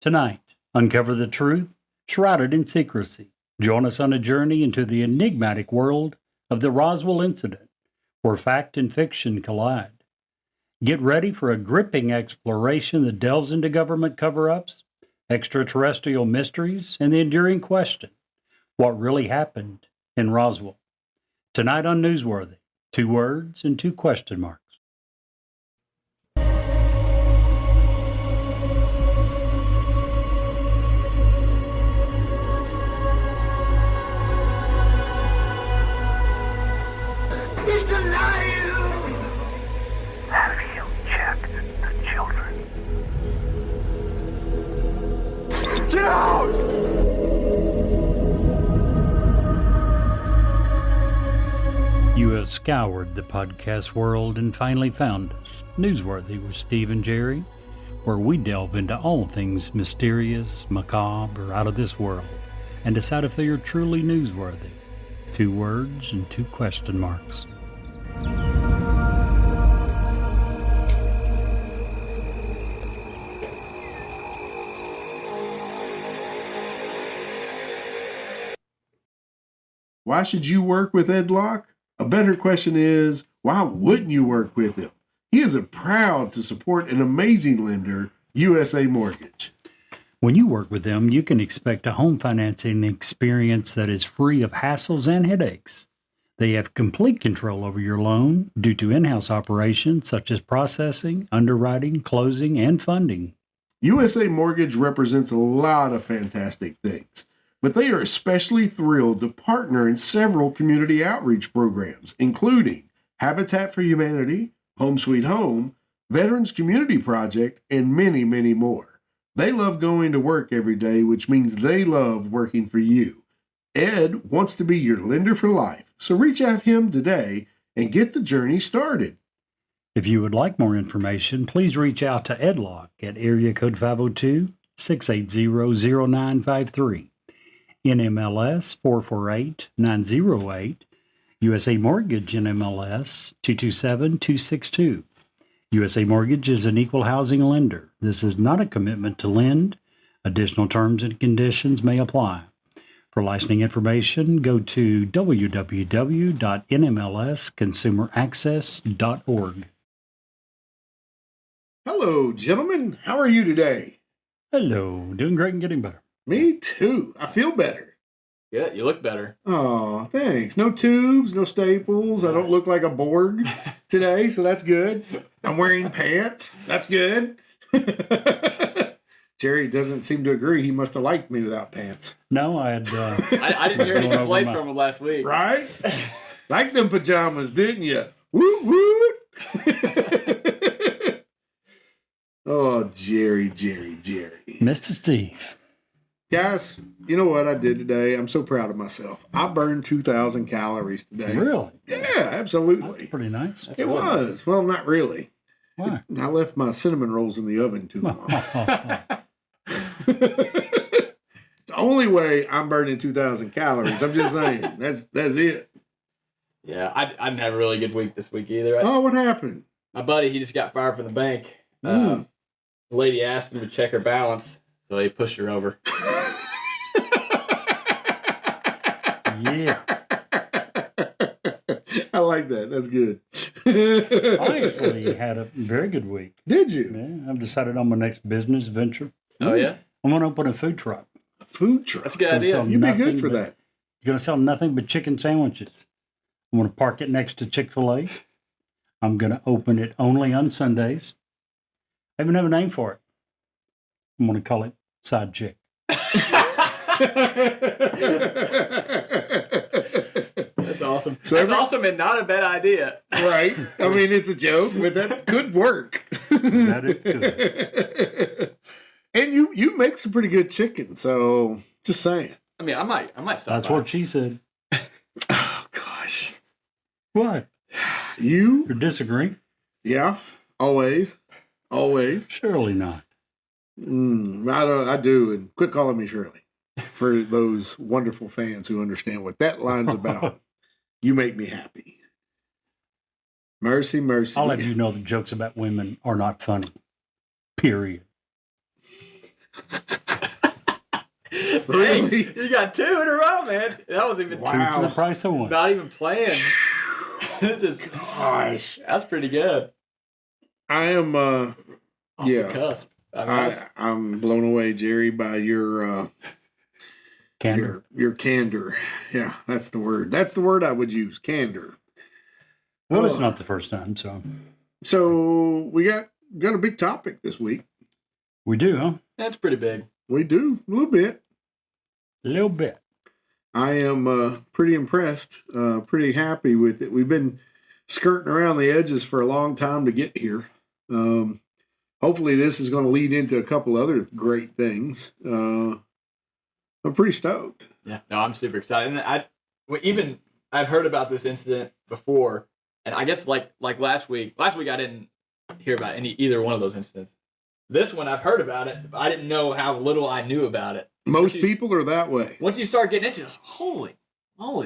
Tonight, uncover the truth shrouded in secrecy. Join us on a journey into the enigmatic world of the Roswell incident, where fact and fiction collide. Get ready for a gripping exploration that delves into government cover-ups, extraterrestrial mysteries, and the enduring question, what really happened in Roswell? Tonight on Newsworthy, 2 words and 2 question marks. He's alive! Have you checked the children? Get out! You have scoured the podcast world and finally found us, Newsworthy with Steve and Jerry, where we delve into all things mysterious, macabre, or out of this world, and decide if they are truly newsworthy. 2 words and 2 question marks. Why should you work with Ed Locke? A better question is, why wouldn't you work with him? He is proud to support an amazing lender, USA Mortgage. When you work with them, you can expect a home financing experience that is free of hassles and headaches. They have complete control over your loan due to in-house operations such as processing, underwriting, closing, and funding. USA Mortgage represents a lot of fantastic things, but they are especially thrilled to partner in several community outreach programs, including Habitat for Humanity, Home Sweet Home, Veterans Community Project, and many, many more. They love going to work every day, which means they love working for you. Ed wants to be your lender for life, so reach out to him today and get the journey started. If you would like more information, please reach out to Ed Locke at area code 502-680-0953. NMLS 448908, USA Mortgage NMLS 227262. USA Mortgage is an equal housing lender. This is not a commitment to lend. Additional terms and conditions may apply. For licensing information, go to www.nmlsconsumeraccess.org. Hello, gentlemen. How are you today? Hello, doing great and getting better. Me too. I feel better. Yeah, you look better. Oh, thanks. No tubes, no staples. I don't look like a Borg today, so that's good. I'm wearing pants. That's good. Jerry doesn't seem to agree. He must have liked me without pants. No, I had... I didn't hear any complaints from him last week. Right? Like them pajamas, didn't you? Woot, woot. Oh, Jerry. Mr. Steve. Guys, you know what I did today? I'm so proud of myself. I burned 2,000 calories today. Really? Yeah, absolutely. That's pretty nice. It was. Well, not really. Why? I left my cinnamon rolls in the oven too long. It's the only way I'm burning 2,000 calories. I'm just saying. That's it. Yeah, I didn't have a really good week this week either. Oh, what happened? My buddy, he just got fired from the bank. The lady asked him to check her balance, so he pushed her over. Yeah. I like that. That's good. I actually had a very good week. Did you? Yeah, I've decided on my next business venture. Oh, yeah? I'm going to open a food truck. A food truck. That's a good Gonna idea. sell You'd be nothing good for but- that. Going to sell nothing but chicken sandwiches. I'm going to park it next to Chick-fil-A. I'm going to open it only on Sundays. I even have a name for it. I'm going to call it Side Chick. That's awesome. So That's awesome and not a bad idea. Right. I mean, it's a joke, but that could work. That it could. And you make some pretty good chicken, so just saying. I mean, I might stop That's by. what she said. Oh gosh. What? You? You're disagreeing? Yeah. Always. Surely not. I do, and quit calling me Shirley. For those wonderful fans who understand what that line's about. You make me happy. Mercy, mercy. I'll have you know the jokes about women are not funny. Period. Really? You got 2 in a row, man. That was even Wow. Two for the price of one. not even playing. This is Gosh. that's pretty good. I am Off Yeah. the cusp. I mean, that's- I'm blown away, Jerry, by your Candor. your candor. Yeah, that's the word. That's the word I would use, candor. Well, it's not the first time, so So we got a big topic this week. we do, huh? that's pretty big. We do a little bit. A little bit. I am pretty impressed, pretty happy with it. We've been skirting around the edges for a long time to get here. Hopefully, this is going to lead into a couple other great things. I'm pretty stoked. Yeah, no, I'm super excited. And I've heard about this incident before, and I guess like last week. Last week I didn't hear about either one of those incidents. This one I've heard about it, but I didn't know how little I knew about it. Most people are that way. Once you start getting into it, it's holy,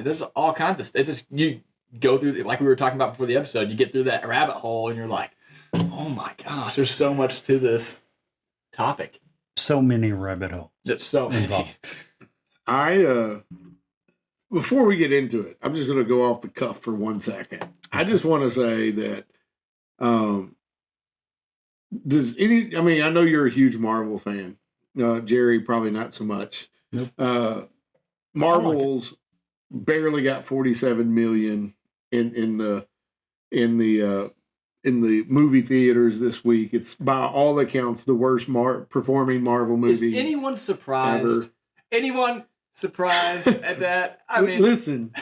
there's all kinds of stuff. You go through, like we were talking about before the episode, you get through that rabbit hole, and you're like, oh my gosh, there's so much to this topic. So many rabbit holes That's so involved. Before we get into it, I'm just going to go off the cuff for 1 second. I just want to say that, I know you're a huge Marvel fan. Jerry, probably not so much. Nope. Marvel's barely got 47 million in the movie theaters this week. It's by all accounts the worst performing Marvel movie. Is anyone surprised? ever. Anyone surprised at that? I mean, listen,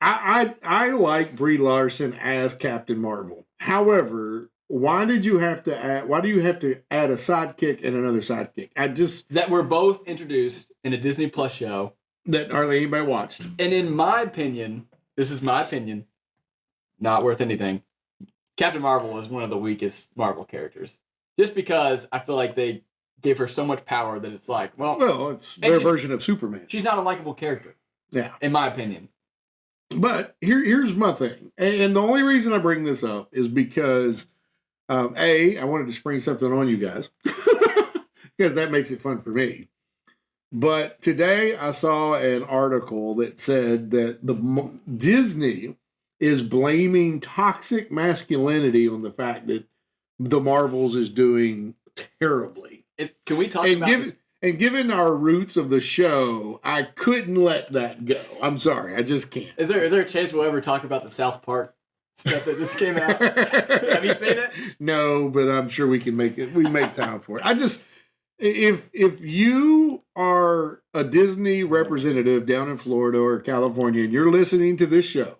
I like Brie Larson as Captain Marvel. However, why do you have to add a sidekick and another sidekick? that we're both introduced in a Disney Plus show. That hardly anybody watched. And in my opinion, this is my opinion, not worth anything. Captain Marvel is one of the weakest Marvel characters. Just because I feel like they gave her so much power that it's like, well, It's their version of Superman. she's not a likable character, Yeah. in my opinion. But here's my thing. And the only reason I bring this up is because, I wanted to spring something on you guys. Because that makes it fun for me. But today I saw an article that said that Disney is blaming toxic masculinity on the fact that the Marvels is doing terribly. Can we talk about this? And given our roots of the show, I couldn't let that go. I'm sorry, I just can't. Is there a chance we'll ever talk about the South Park stuff that just came out? Have you seen it? No, but I'm sure we can make it. We make time for it. If you are a Disney representative down in Florida or California and you're listening to this show,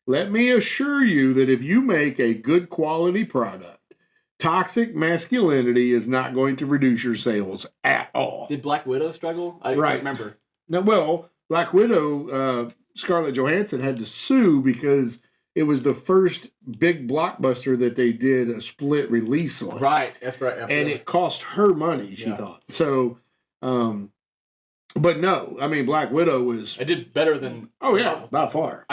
let me assure you that if you make a good quality product, toxic masculinity is not going to reduce your sales at all. Did Black Widow struggle? I Right. can't remember. Now, well, Black Widow, Scarlett Johansson had to sue because it was the first big blockbuster that they did a split release on. Right, that's right. And it cost her money, she thought. So, but no, I mean, Black Widow was... I did better than... Oh, yeah, by far.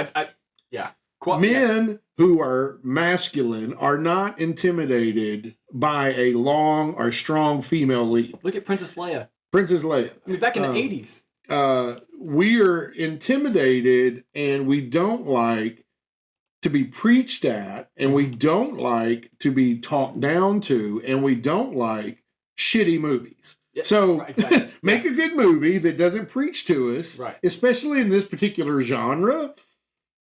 Yeah. Men who are masculine are not intimidated by a long or strong female lead. Look at Princess Leia. Princess Leia. I mean, back in the 80s. We are intimidated and we don't like to be preached at, and we don't like to be talked down to, and we don't like shitty movies. Yeah, So right, exactly. make a good movie that doesn't preach to us, Right. especially in this particular genre,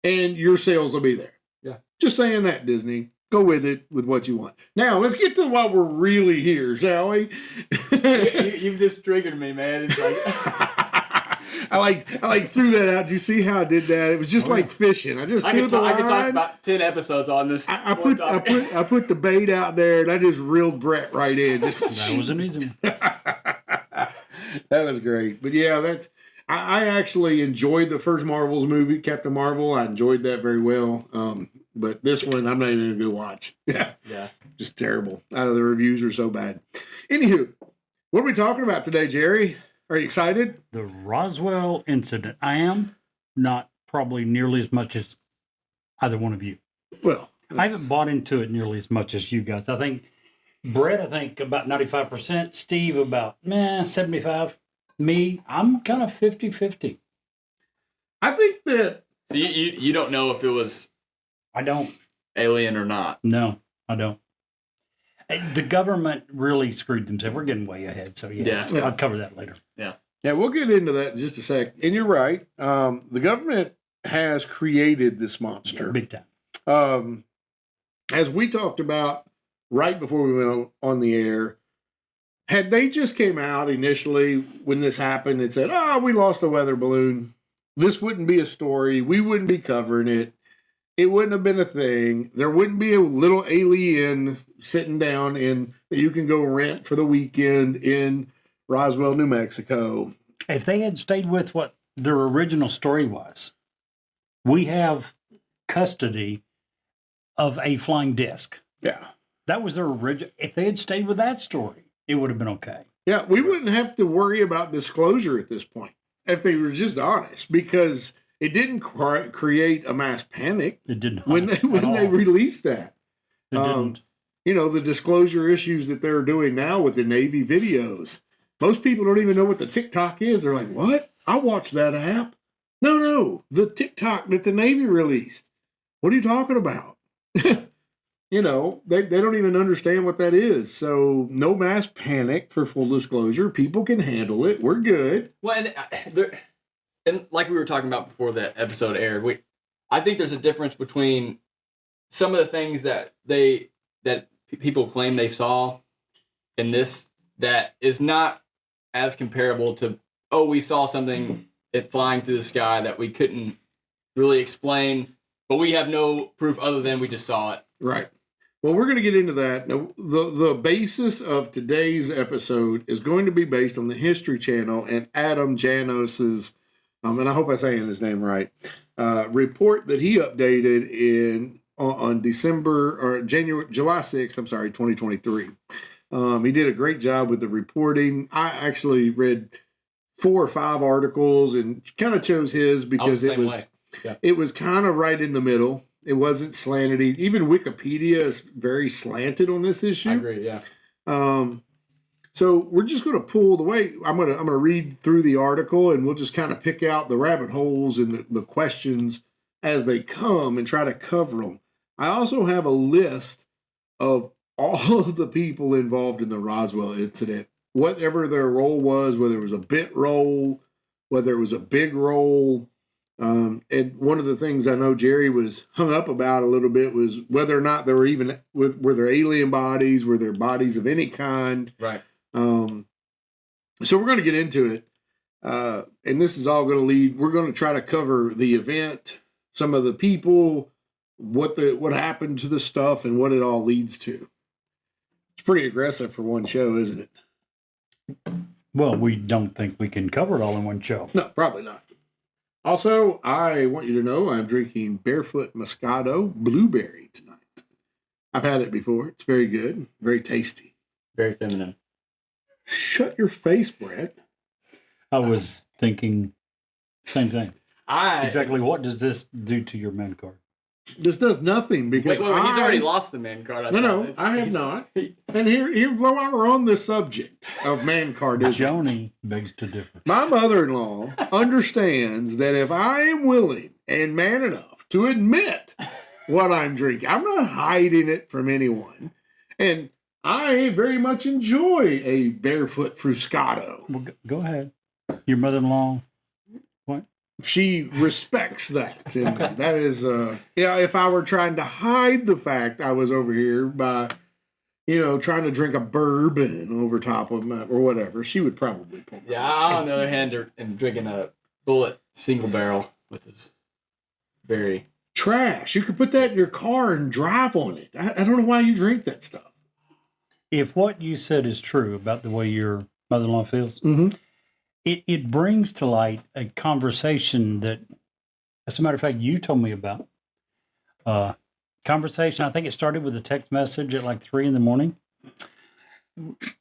and your sales will be there. Yeah. Just saying that, Disney. Go with it with what you want. Now, let's get to why we're really here, shall we? You've just triggered me, man. It's like... I like threw that out. Did you see how I did that? It was just like fishing. I just I threw could the line. talk about 10 episodes on this. I put the bait out there, and I just reeled Brett right in. Just That was an easy one. that was great. But yeah, I actually enjoyed the first Marvel's movie, Captain Marvel. I enjoyed that very well. But this one, I'm not even going to watch. Yeah, just terrible. The reviews are so bad. Anywho, what are we talking about today, Jerry? Are you excited? The Roswell incident. I am not probably nearly as much as either one of you. Well, I haven't bought into it nearly as much as you guys. I think Brett, about 95%. Steve, about 75. Me, I'm kind of 50-50. I think that So you don't know if it was I don't. alien or not. No, I don't. The government really screwed themselves. We're getting way ahead, so yeah. Yeah. I'll cover that later. Yeah, we'll get into that in just a sec. And you're right. The government has created this monster. Big time. As we talked about right before we went on the air, had they just came out initially when this happened and said, "Oh, we lost a weather balloon," this wouldn't be a story. We wouldn't be covering it. It wouldn't have been a thing. There wouldn't be a little alien sitting down in that you can go rent for the weekend in Roswell, New Mexico. If they had stayed with what their original story was, we have custody of a flying disc. Yeah. That was their original. If they had stayed with that story, it would have been okay. Yeah, we wouldn't have to worry about disclosure at this point if they were just honest, because it didn't create a mass panic It didn't. when they released that. It didn't. You know, the disclosure issues that they're doing now with the Navy videos. Most people don't even know what the TikTok is. They're like, "What? I watched that app." No, the TikTok that the Navy released. What are you talking about? You know, they don't even understand what that is. So no mass panic, for full disclosure. People can handle it. We're good. Well, and like we were talking about before the episode aired, I think there's a difference between some of the things that people claim they saw in this that is not as comparable to, oh, we saw something flying through the sky that we couldn't really explain, but we have no proof other than we just saw it. Right. Well, we're going to get into that. Now, the basis of today's episode is going to be based on the History Channel and Adam Janos's, and I hope I'm saying his name right, report that he updated on July 6th, 2023. He did a great job with the reporting. I actually read 4 or 5 articles and kind of chose his because it was kind of right in the middle. It wasn't slanted. Even Wikipedia is very slanted on this issue. I agree, yeah. So we're just going to pull the way. I'm going to read through the article, and we'll just kind of pick out the rabbit holes and the questions as they come and try to cover them. I also have a list of all of the people involved in the Roswell incident, whatever their role was, whether it was a bit role, whether it was a big role. And one of the things I know Jerry was hung up about a little bit was whether or not there were there alien bodies, were there bodies of any kind. Right. So we're going to get into it. And this is all going to lead, we're going to try to cover the event, some of the people, what happened to the stuff, and what it all leads to. It's pretty aggressive for one show, isn't it? Well, we don't think we can cover it all in one show. No, probably not. Also, I want you to know I'm drinking Barefoot Moscato Blueberry tonight. I've had it before. It's very good, very tasty. Very feminine. Shut your face, Brett. I was thinking same thing. Exactly what does this do to your man card? This does nothing because wait, he's already lost the man card. I have not. And here, while we're on this subject of man cardism, Joni begs to differ. my mother-in-law understands that if I am willing and man enough to admit what I'm drinking, I'm not hiding it from anyone. And I very much enjoy a Barefoot Fruscato. Well, go ahead. Your mother-in-law, what? She respects that. And that is, if I were trying to hide the fact I was over here by, trying to drink a bourbon over top of my, or whatever, she would probably pull me. Yeah, I, on the other hand, am drinking a Bullet single barrel, which is very trash. You could put that in your car and drive on it. I don't know why you drink that stuff. If what you said is true about the way your mother-in-law feels, it brings to light a conversation that, as a matter of fact, you told me about. Conversation, I think it started with a text message at like 3 a.m.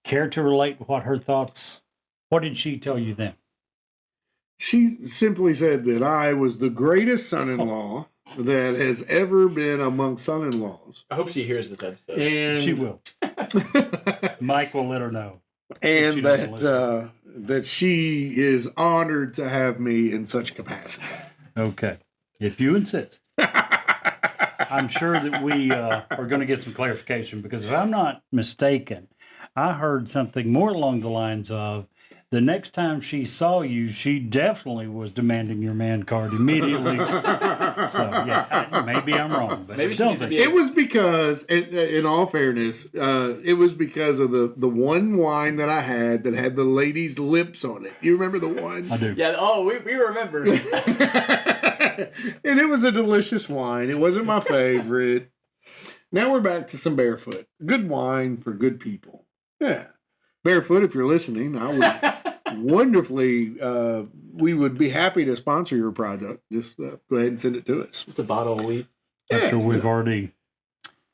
Care to relate what her thoughts, what did she tell you then? She simply said that I was the greatest son-in-law that has ever been among son-in-laws. I hope she hears this episode. And She will. Mike will let her know. And that that she is honored to have me in such capacity. Okay. If you insist. I'm sure that we are going to get some clarification because if I'm not mistaken, I heard something more along the lines of the next time she saw you, she definitely was demanding your man card immediately. So, yeah, maybe I'm wrong. But Maybe she needs to be It was because, in all fairness, it was because of the one wine that I had that had the lady's lips on it. You remember the one? I do. Yeah. Oh, we remember. And it was a delicious wine. It wasn't my favorite. Now we're back to some Barefoot. Good wine for good people. Yeah. Barefoot, if you're listening, I would wonderfully, we would be happy to sponsor your product. Just go ahead and send it to us. Just a bottle of wheat. After we've already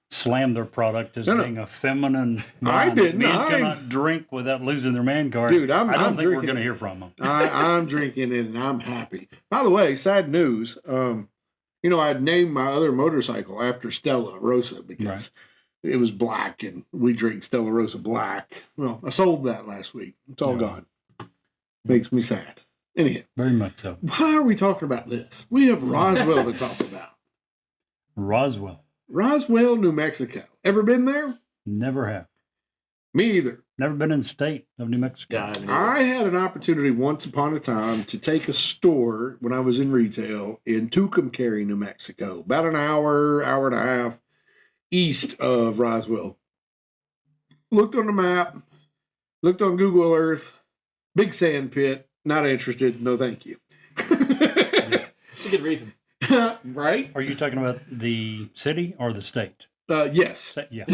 slammed their product as being a feminine I wine. didn't. Men cannot drink without losing their man card. Dude, I don't I'm think we're drinking going to it. hear from them. I'm drinking it and I'm happy. By the way, sad news. I'd named my other motorcycle after Stella Rosa because it was black and we drink Stella Rosa black. Well, I sold that last week. It's all gone. Makes me sad. Anyhow, Very much so. why are we talking about this? We have Roswell to talk about. Roswell, New Mexico. Ever been there? Never have. Me either. Never been in the state of New Mexico. Yeah. I had an opportunity once upon a time to take a store when I was in retail in Tucumcari, New Mexico, about an hour and a half east of Roswell. Looked on the map, looked on Google Earth, big sand pit, not interested, no thank you. It's a good reason. Right? Are you talking about the city or the state? Yes. Yeah.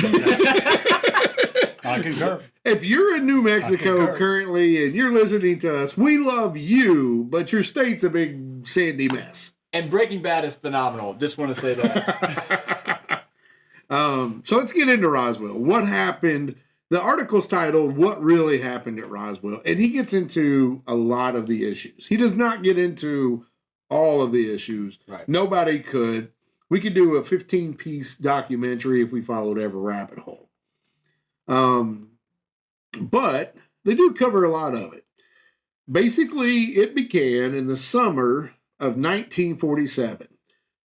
I concur. If you're in New Mexico concur. currently and you're listening to us, we love you, but your state's a big sandy mess. And Breaking Bad is phenomenal. Just want to say that. So let's get into Roswell. What happened? The article's titled, What Really Happened at Roswell? And he gets into a lot of the issues. He does not get into all of the issues. Right. Nobody could. We could do a 15-piece documentary if we followed every rabbit hole. But they do cover a lot of it. Basically, it began in the summer of 1947,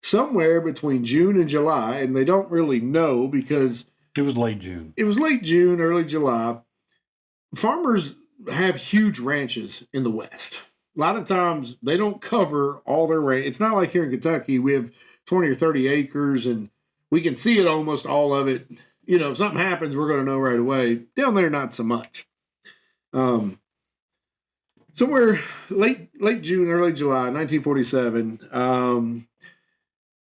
somewhere between June and July, and they don't really know because It was late June. it was late June, early July. Farmers have huge ranches in the West. A lot of times they don't cover all their ranch. It's not like here in Kentucky, we have 20 or 30 acres and we can see it almost all of it. You know, if something happens, we're going to know right away. Down there, not so much. Somewhere late June, early July, 1947,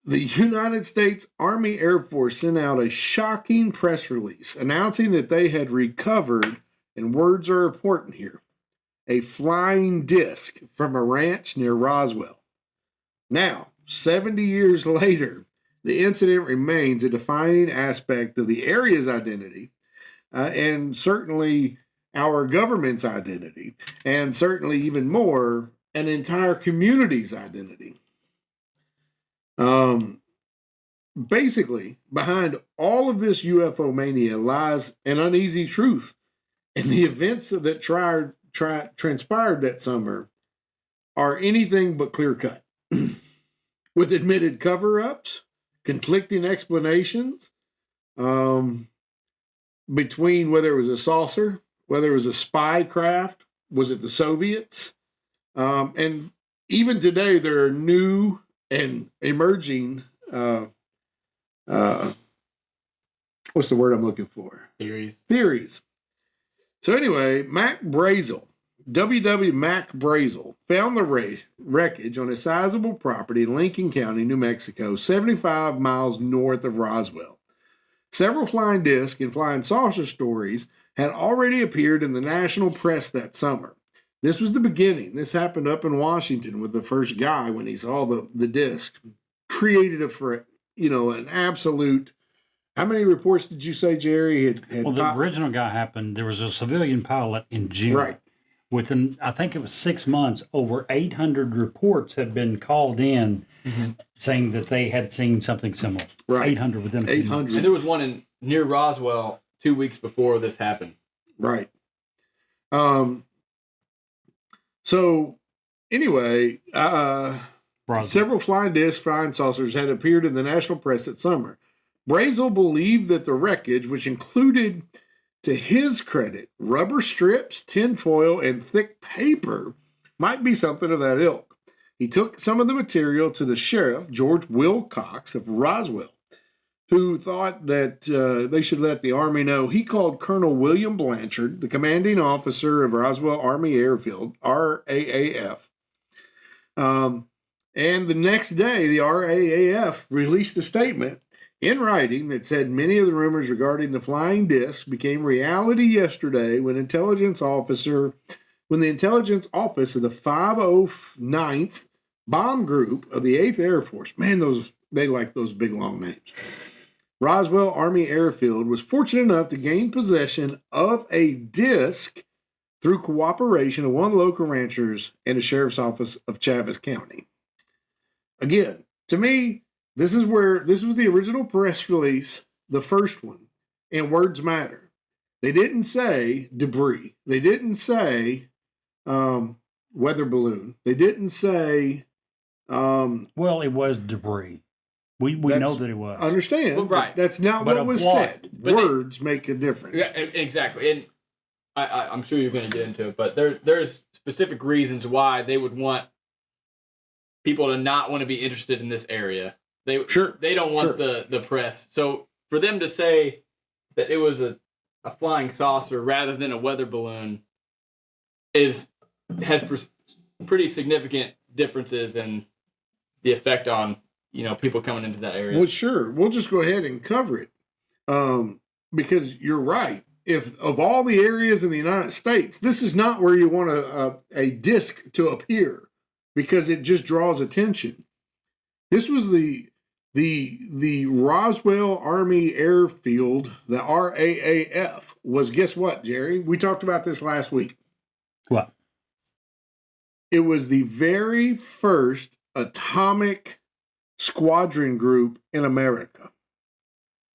the United States Army Air Force sent out a shocking press release announcing that they had recovered, and words are important here, a flying disc from a ranch near Roswell. Now, 70 years later, the incident remains a defining aspect of the area's identity, and certainly our government's identity, and certainly even more, an entire community's identity. Basically, behind all of this UFO mania lies an uneasy truth, and the events that transpired that summer are anything but clear-cut, with admitted cover-ups, conflicting explanations between whether it was a saucer, whether it was a spy craft, was it the Soviets? And even today, there are new and emerging, what's the word I'm looking for? Theories. So anyway, Mac Brazel, W.W. Mac Brazel, found the wreckage on a sizable property in Lincoln County, New Mexico, 75 miles north of Roswell. Several flying disc and flying saucer stories had already appeared in the national press that summer. This was the beginning. This happened up in Washington with the first guy when he saw the disc. Created an absolute. How many reports did you say, Jerry? Had The original guy happened. There was a civilian pilot in June. Right. Within, I think it was 6 months, over 800 reports had been called in saying that they had seen something similar. Right. 800 within a few months. 800. And there was one near Roswell 2 weeks before this happened. Right. So, anyway, Roswell. several flying disc, flying saucers had appeared in the national press that summer. Brazel believed that the wreckage, which included, to his credit, rubber strips, tinfoil, and thick paper, might be something of that ilk. He took some of the material to the sheriff, George Wilcox of Roswell, who thought that they should let the Army know. He called Colonel William Blanchard, the commanding officer of Roswell Army Airfield, RAAF. And the next day, the RAAF released a statement in writing that said many of the rumors regarding the flying disc became reality yesterday when the intelligence office of the 509th Bomb Group of the 8th Air Force, man, they like those big long names, Roswell Army Airfield, was fortunate enough to gain possession of a disc through cooperation of one of the local ranchers and the sheriff's office of Chaves County. Again, to me, this was the original press release, the first one, and words matter. They didn't say debris. They didn't say weather balloon. They didn't say. Well, it was debris. We know that it was. Understand? Well, right. That's not But what of was what? said. But Words make a difference. Yeah, exactly. And I'm sure you're going to get into it, but there's specific reasons why they would want people to not want to be interested in this area. They don't want the press. So for them to say that it was a flying saucer rather than a weather balloon has pretty significant differences in the effect on people coming into that area. Well, sure. We'll just go ahead and cover it because you're right. If of all the areas in the United States, this is not where you want a disc to appear because it just draws attention. This was the Roswell Army Airfield, the RAAF, was, guess what, Jerry? We talked about this last week. What? It was the very first atomic squadron group in America.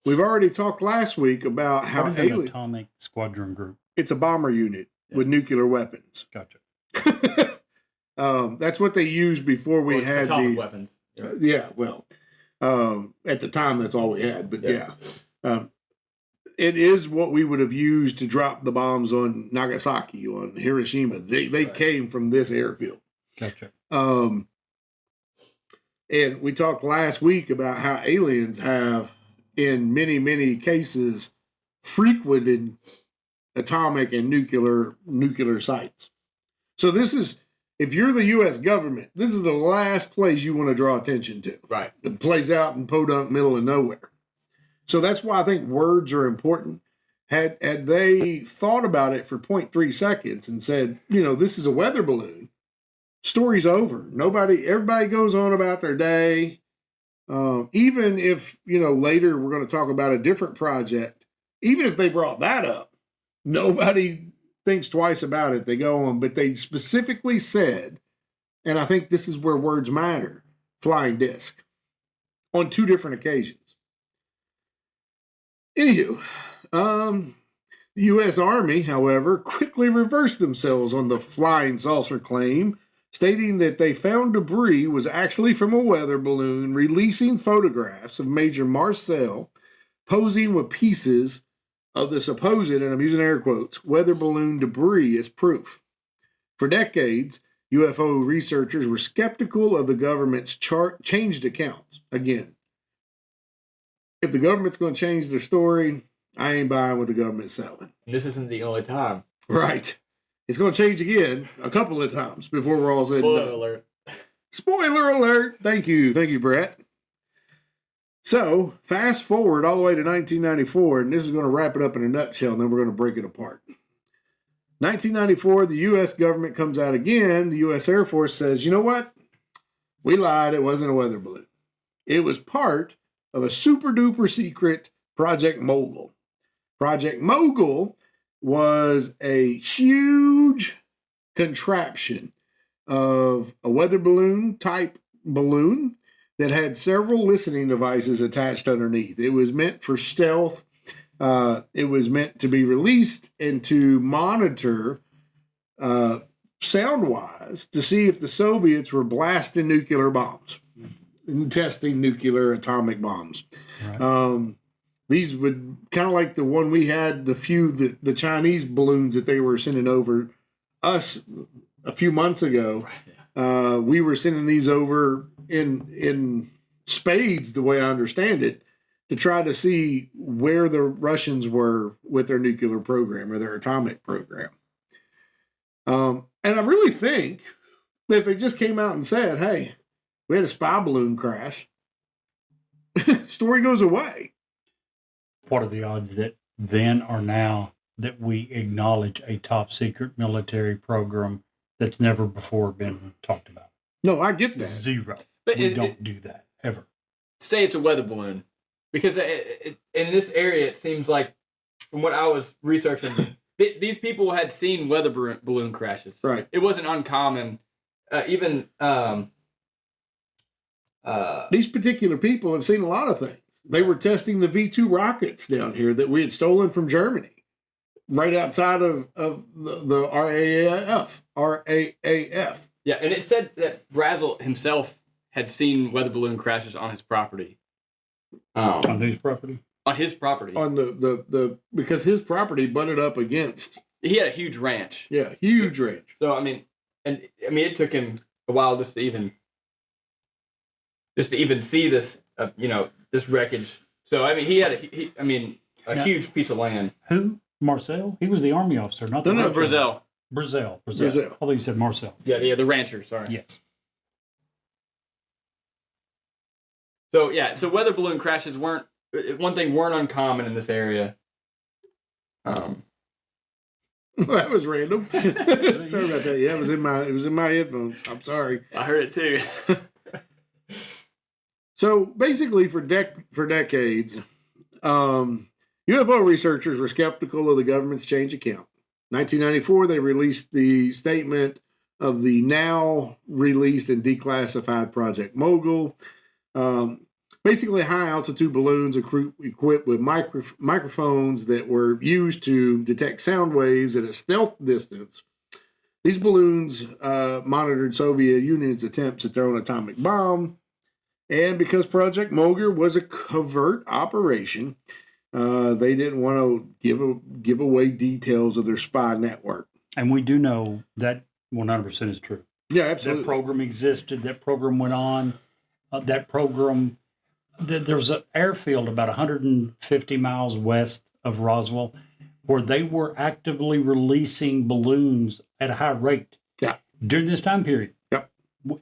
We've already talked last week about how What is an atomic squadron group? it's a bomber unit with nuclear weapons. Gotcha. That's what they used before we had atomic weapons. Yeah, well, at the time that's all we had, but yeah. It is what we would have used to drop the bombs on Nagasaki, on Hiroshima. They came from this airfield. Gotcha. And we talked last week about how aliens have, in many, many cases, frequented atomic and nuclear sites. So this is, if you're the U.S. government, this is the last place you want to draw attention to. Right. It plays out in podunk, middle of nowhere. So that's why I think words are important. Had they thought about it for 0.3 seconds and said, this is a weather balloon, story's over. Everybody goes on about their day. Even if, later we're going to talk about a different project, even if they brought that up, nobody thinks twice about it. They go on, but they specifically said, and I think this is where words matter, flying disc, on 2 different occasions. Anywho, the U.S. Army, however, quickly reversed themselves on the flying saucer claim, stating that they found debris was actually from a weather balloon, releasing photographs of Major Marcel posing with pieces of the supposed, and I'm using air quotes, weather balloon debris as proof. For decades, UFO researchers were skeptical of the government's changed accounts. Again, if the government's going to change their story, I ain't buying what the government's selling. This isn't the only time. Right. It's going to change again a couple of times before we're all said and done. Spoiler alert. Spoiler alert. Thank you, Brett. So, fast forward all the way to 1994, and this is going to wrap it up in a nutshell, and then we're going to break it apart. 1994, the U.S. government comes out again. The U.S. Air Force says, you know what? We lied. It wasn't a weather balloon. It was part of a super-duper secret Project Mogul. Project Mogul was a huge contraption of a weather balloon type balloon that had several listening devices attached underneath. It was meant for stealth. It was meant to be released and to monitor sound-wise to see if the Soviets were blasting nuclear bombs and testing nuclear atomic bombs. Right. These would kind of like the one we had, the Chinese balloons that they were sending over us a few months ago. We were sending these over in spades, the way I understand it, to try to see where the Russians were with their nuclear program or their atomic program. And I really think that if they just came out and said, hey, we had a spy balloon crash, story goes away. What are the odds that then or now that we acknowledge a top secret military program that's never before been talked about? No, I get that. Zero. But We don't do that ever. Say it's a weather balloon, because in this area, it seems like, from what I was researching, these people had seen weather balloon crashes. Right. It wasn't uncommon. Even These particular people have seen a lot of things. They were testing the V-2 rockets down here that we had stolen from Germany, right outside of the RAAF. Yeah, and it said that Brazel himself had seen weather balloon crashes on his property. On whose property? On his property. On the because his property butted up against. He had a huge ranch. Yeah, huge ranch. So it took him a while just to even see this, this wreckage. So he had a huge piece of land. Who? Marcel? He was the army officer, not the No, rancher. Brazel. Brazel. Brazel. I thought you said Marcel. Yeah, the rancher. Sorry. Yes. So weather balloon crashes weren't uncommon in this area. That was random. Sorry about that. Yeah, it was in my headphones. I'm sorry. I heard it too. So basically, for decades, UFO researchers were skeptical of the government's change account. 1994, they released the statement of the now released and declassified Project Mogul. Basically, high-altitude balloons equipped with microphones that were used to detect sound waves at a stealth distance. These balloons monitored Soviet Union's attempts at their own atomic bomb. And because Project Mogul was a covert operation, they didn't want to give away details of their spy network. And we do know that 100% is true. Yeah, absolutely. That program existed. That program went on. That program, there was an airfield about 150 miles west of Roswell where they were actively releasing balloons at a high rate. Yeah. During this time period. Yep.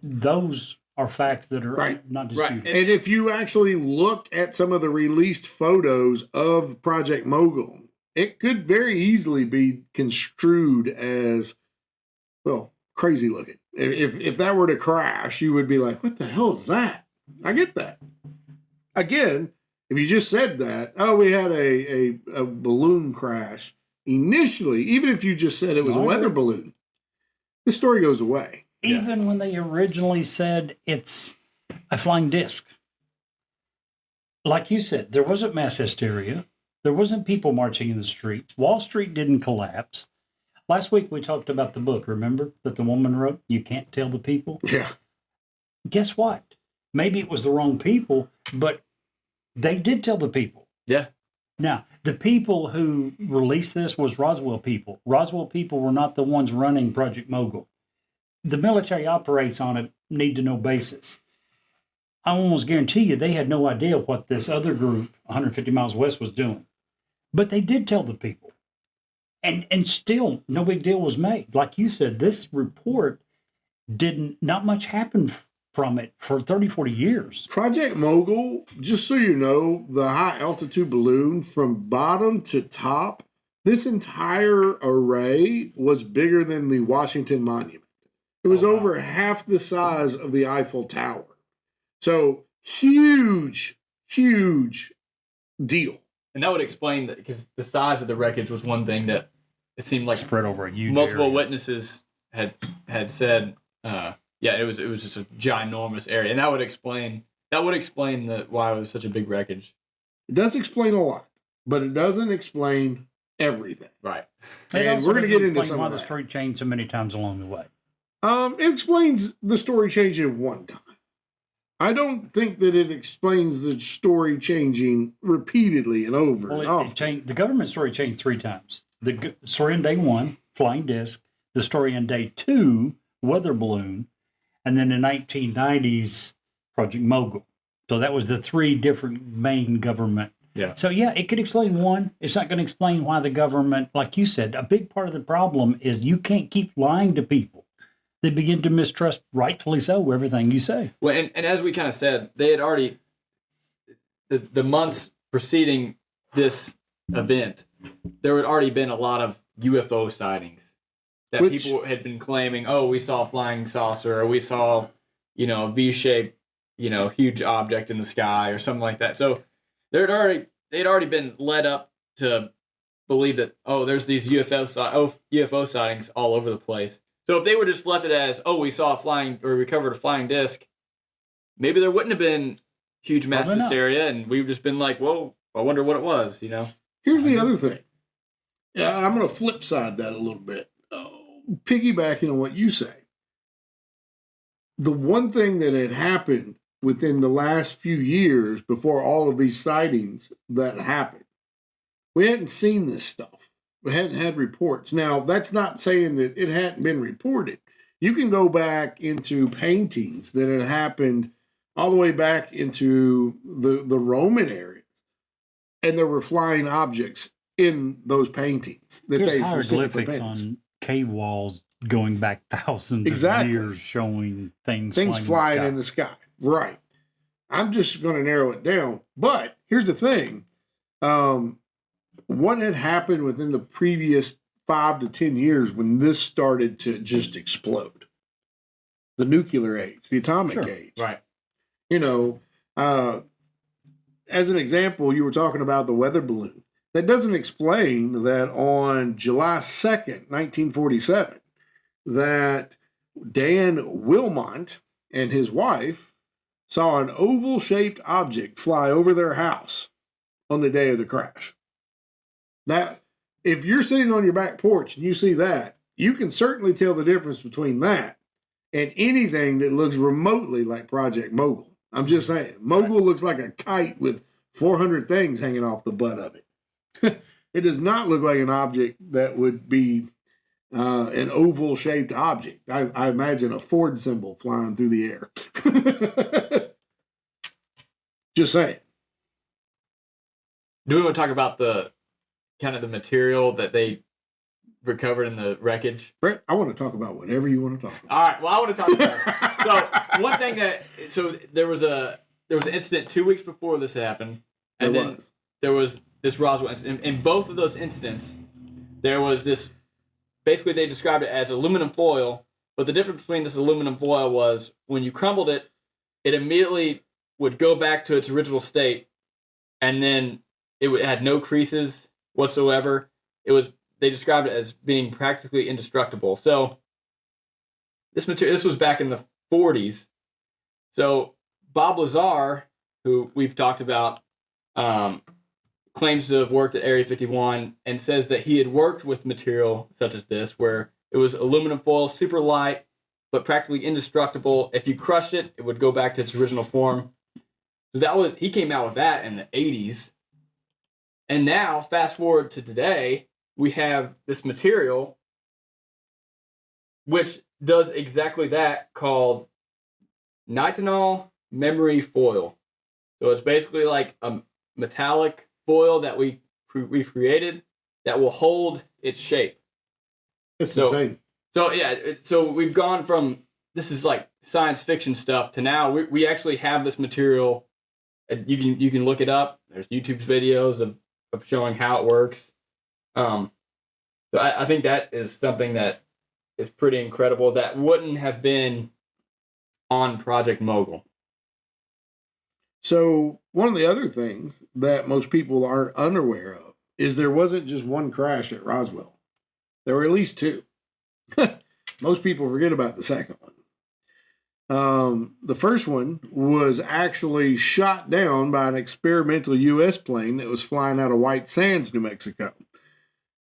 Those are facts that are not disputed. Right. And if you actually look at some of the released photos of Project Mogul, it could very easily be construed as, well, crazy looking. If that were to crash, you would be like, what the hell is that? I get that. Again, if you just said that, we had a balloon crash initially, even if you just said it was a weather balloon, the story goes away. Even when they originally said it's a flying disc. Like you said, there wasn't mass hysteria. There wasn't people marching in the streets. Wall Street didn't collapse. Last week we talked about the book, remember, that the woman wrote, You Can't Tell the People? Yeah. Guess what? Maybe it was the wrong people, but they did tell the people. Yeah. Now, the people who released this was Roswell people. Roswell people were not the ones running Project Mogul. The military operates on a need-to-know basis. I almost guarantee you they had no idea what this other group 150 miles west was doing. But they did tell the people. And still, no big deal was made. Like you said, this report not much happened from it for 30, 40 years. Project Mogul, just so you know, the high-altitude balloon from bottom to top, this entire array was bigger than the Washington Monument. It was over half the size of the Eiffel Tower. So huge, huge deal. And that would explain that, because the size of the wreckage was one thing that it seemed like spread over a huge multiple area. witnesses had said. It was just a ginormous area, and that would explain why it was such a big wreckage. It does explain a lot, but it doesn't explain everything. Right. And we're going to get into some why of the that. story changed so many times along the way. It explains the story changing one time. I don't think that it explains the story changing repeatedly and over and Well, over. it changed. The government story changed 3 times. The story on day 1, flying disc. The story on day 2, weather balloon, and then the 1990s, Project Mogul. So that was the 3 different main government. Yeah. So yeah, it could explain one. It's not going to explain why the government, like you said, a big part of the problem is you can't keep lying to people. They begin to mistrust, rightfully so, everything you say. Well, and as we kind of said, they had already, the months preceding this event, there had already been a lot of UFO sightings that people had been claiming, oh, we saw a flying saucer, or we saw, a V-shaped, huge object in the sky or something like that. So they'd already been led up to believe that, oh, there's these UFO sightings all over the place. So if they would have just left it as, oh, we saw recovered a flying disc, maybe there wouldn't have been huge mass hysteria, and we've just been like, whoa, I wonder what it was, Here's the other thing. Yeah, I'm going to flip side that a little bit. Piggybacking on what you say. The one thing that had happened within the last few years before all of these sightings that happened, we hadn't seen this stuff. We hadn't had reports. Now, that's not saying that it hadn't been reported. You can go back into paintings that had happened all the way back into the Roman areas, and there were flying objects in those paintings. There's hieroglyphics on cave walls going back thousands of years showing things flying in the sky. Right. I'm just going to narrow it down. But here's the thing. What had happened within the previous 5 to 10 years when this started to just explode? The nuclear age, the atomic age. Right. As an example, you were talking about the weather balloon. That doesn't explain that on July 2nd, 1947, that Dan Wilmot and his wife saw an oval-shaped object fly over their house on the day of the crash. Now, if you're sitting on your back porch and you see that, you can certainly tell the difference between that and anything that looks remotely like Project Mogul. I'm just saying, Mogul looks like a kite with 400 things hanging off the butt of it. It does not look like an object that would be an oval-shaped object. I imagine a Ford symbol flying through the air. Just saying. Do we want to talk about the kind of the material that they recovered in the wreckage? Brett, I want to talk about whatever you want to talk about. All right. Well, I want to talk about it. So one thing there was an incident 2 weeks before this happened, and then there was this Roswell incident. In both of those incidents, there was this. Basically, they described it as aluminum foil, but the difference between this aluminum foil was when you crumbled it, it immediately would go back to its original state, and then it had no creases whatsoever. They described it as being practically indestructible. So this was back in the 40s. So Bob Lazar, who we've talked about, claims to have worked at Area 51 and says that he had worked with material such as this, where it was aluminum foil, super light, but practically indestructible. If you crushed it, it would go back to its original form. So he came out with that in the 80s. And now, fast forward to today, we have this material which does exactly that, called nitinol memory foil. So it's basically like a metallic foil that we've created that will hold its shape. That's insane. So yeah, so we've gone from this is like science fiction stuff to now we actually have this material. You can look it up. There's YouTube videos of showing how it works. So I think that is something that is pretty incredible. That wouldn't have been on Project Mogul. So one of the other things that most people are unaware of is there wasn't just one crash at Roswell. There were at least two. Most people forget about the second one. The first one was actually shot down by an experimental U.S. plane that was flying out of White Sands, New Mexico.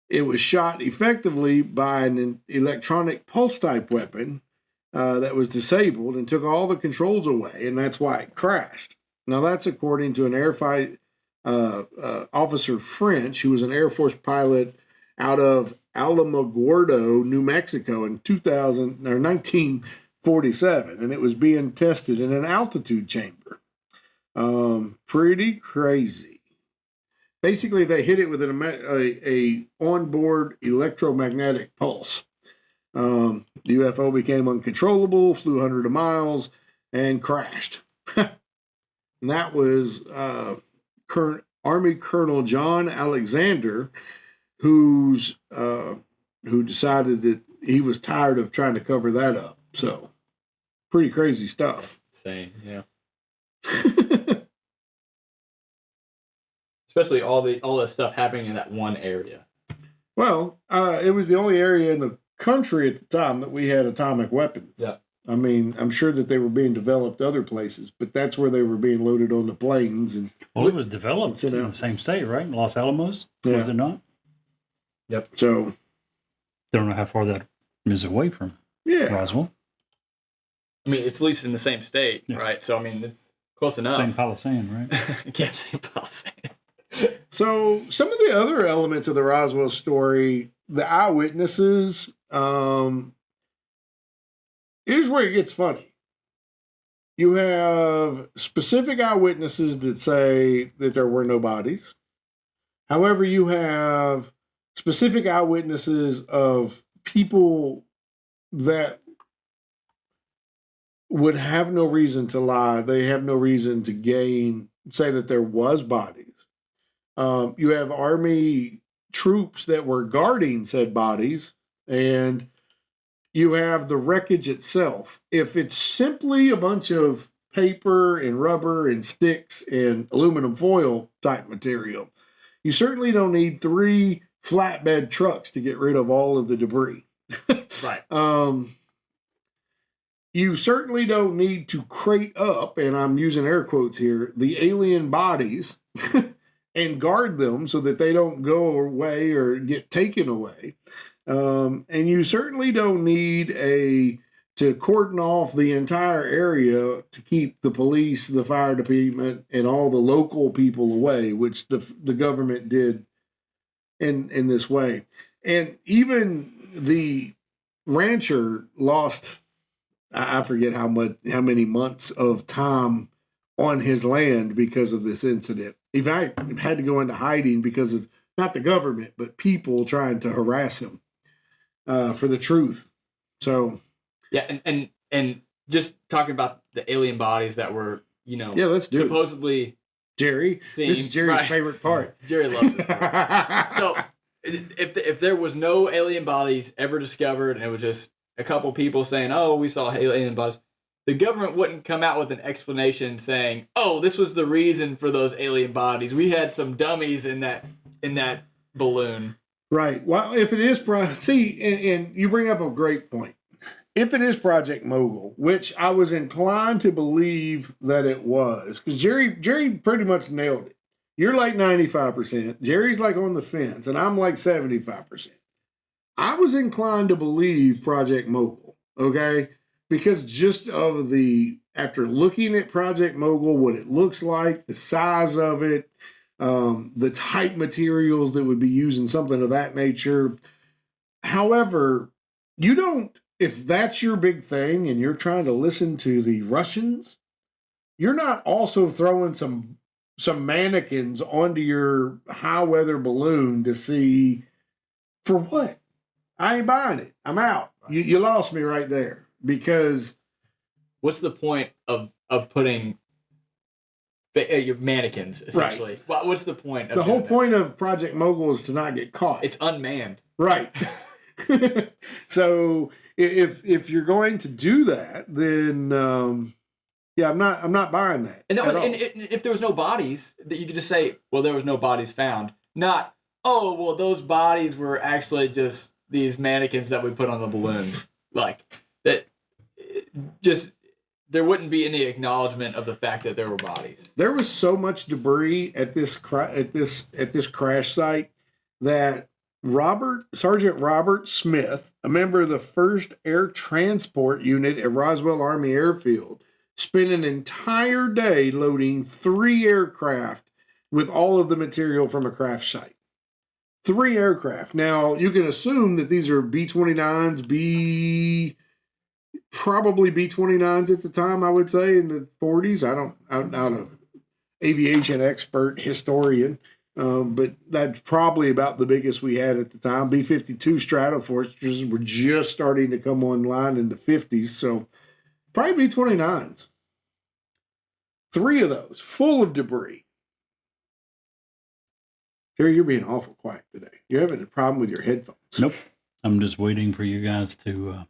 It was shot effectively by an electronic pulse-type weapon that was disabled and took all the controls away, and that's why it crashed. Now, that's according to an officer French, who was an Air Force pilot out of Alamogordo, New Mexico in 1947, and it was being tested in an altitude chamber. Pretty crazy. Basically, they hit it with a onboard electromagnetic pulse. The UFO became uncontrollable, flew hundreds of miles, and crashed. And that was current Army Colonel John Alexander, who decided that he was tired of trying to cover that up. So, pretty crazy stuff. Insane, yeah. Especially all the stuff happening in that one area. Well, it was the only area in the country at the time that we had atomic weapons. Yeah. I mean, I'm sure that they were being developed other places, but that's where they were being loaded on the planes. And Well, it was developed in the same state, right? Los Alamos, was it not? Yep. So, Don't know how far that is away from Roswell. I mean, it's at least in the same state, right? So, I mean, it's close enough. Same pile of sand, right? Yeah, same pile of sand. So some of the other elements of the Roswell story, the eyewitnesses, here's where it gets funny. You have specific eyewitnesses that say that there were no bodies. However, you have specific eyewitnesses of people that would have no reason to lie. They have no reason to say that there was bodies. You have Army troops that were guarding said bodies, and you have the wreckage itself. If it's simply a bunch of paper and rubber and sticks and aluminum foil type material, you certainly don't need 3 flatbed trucks to get rid of all of the debris. Right. You certainly don't need to crate up, and I'm using air quotes here, the alien bodies and guard them so that they don't go away or get taken away. And you certainly don't need to cordon off the entire area to keep the police, the fire department, and all the local people away, which the government did in this way. And even the rancher lost, I forget how many months of time on his land because of this incident. He had to go into hiding because of not the government, but people trying to harass him for the truth. So, yeah, and just talking about the alien bodies that were, let's do supposedly Jerry. Seen, this is Jerry's favorite part. Jerry loves this part. So, if there was no alien bodies ever discovered, and it was just a couple people saying, "Oh, we saw alien bodies," the government wouldn't come out with an explanation saying, "Oh, this was the reason for those alien bodies. We had some dummies in that balloon." Right. Well, if it is and you bring up a great point. If it is Project Mogul, which I was inclined to believe that it was, because Jerry pretty much nailed it. You're like 95%. Jerry's like on the fence, and I'm like 75%. I was inclined to believe Project Mogul, okay? Because just after looking at Project Mogul, what it looks like, the size of it, the type materials that would be used in something of that nature. However, if that's your big thing and you're trying to listen to the Russians, you're not also throwing some mannequins onto your high weather balloon to see for what? I ain't buying it. I'm out. You lost me right there, because what's the point of putting your mannequins essentially? Right. What's the point of the whole point of Project Mogul is to not get caught. It's unmanned. Right. So if you're going to do that, then I'm not buying that. And if there was no bodies, that you could just say, well, there was no bodies found. Not, oh, well, those bodies were actually just these mannequins that we put on the balloons. Like that, just there wouldn't be any acknowledgement of the fact that there were bodies. There was so much debris at this crash site that Sergeant Robert Smith, a member of the 1st Air Transport Unit at Roswell Army Airfield, spent an entire day loading 3 aircraft with all of the material from a crash site. 3 aircraft. Now, you can assume that these are B-29s, probably B-29s at the time, I would say, in the 40s. I'm not an aviation expert historian, but that's probably about the biggest we had at the time. B-52 Stratofortress were just starting to come online in the 50s, so probably B-29s. 3 of those, full of debris. Jerry, you're being awful quiet today. You're having a problem with your headphones. Nope. I'm just waiting for you guys to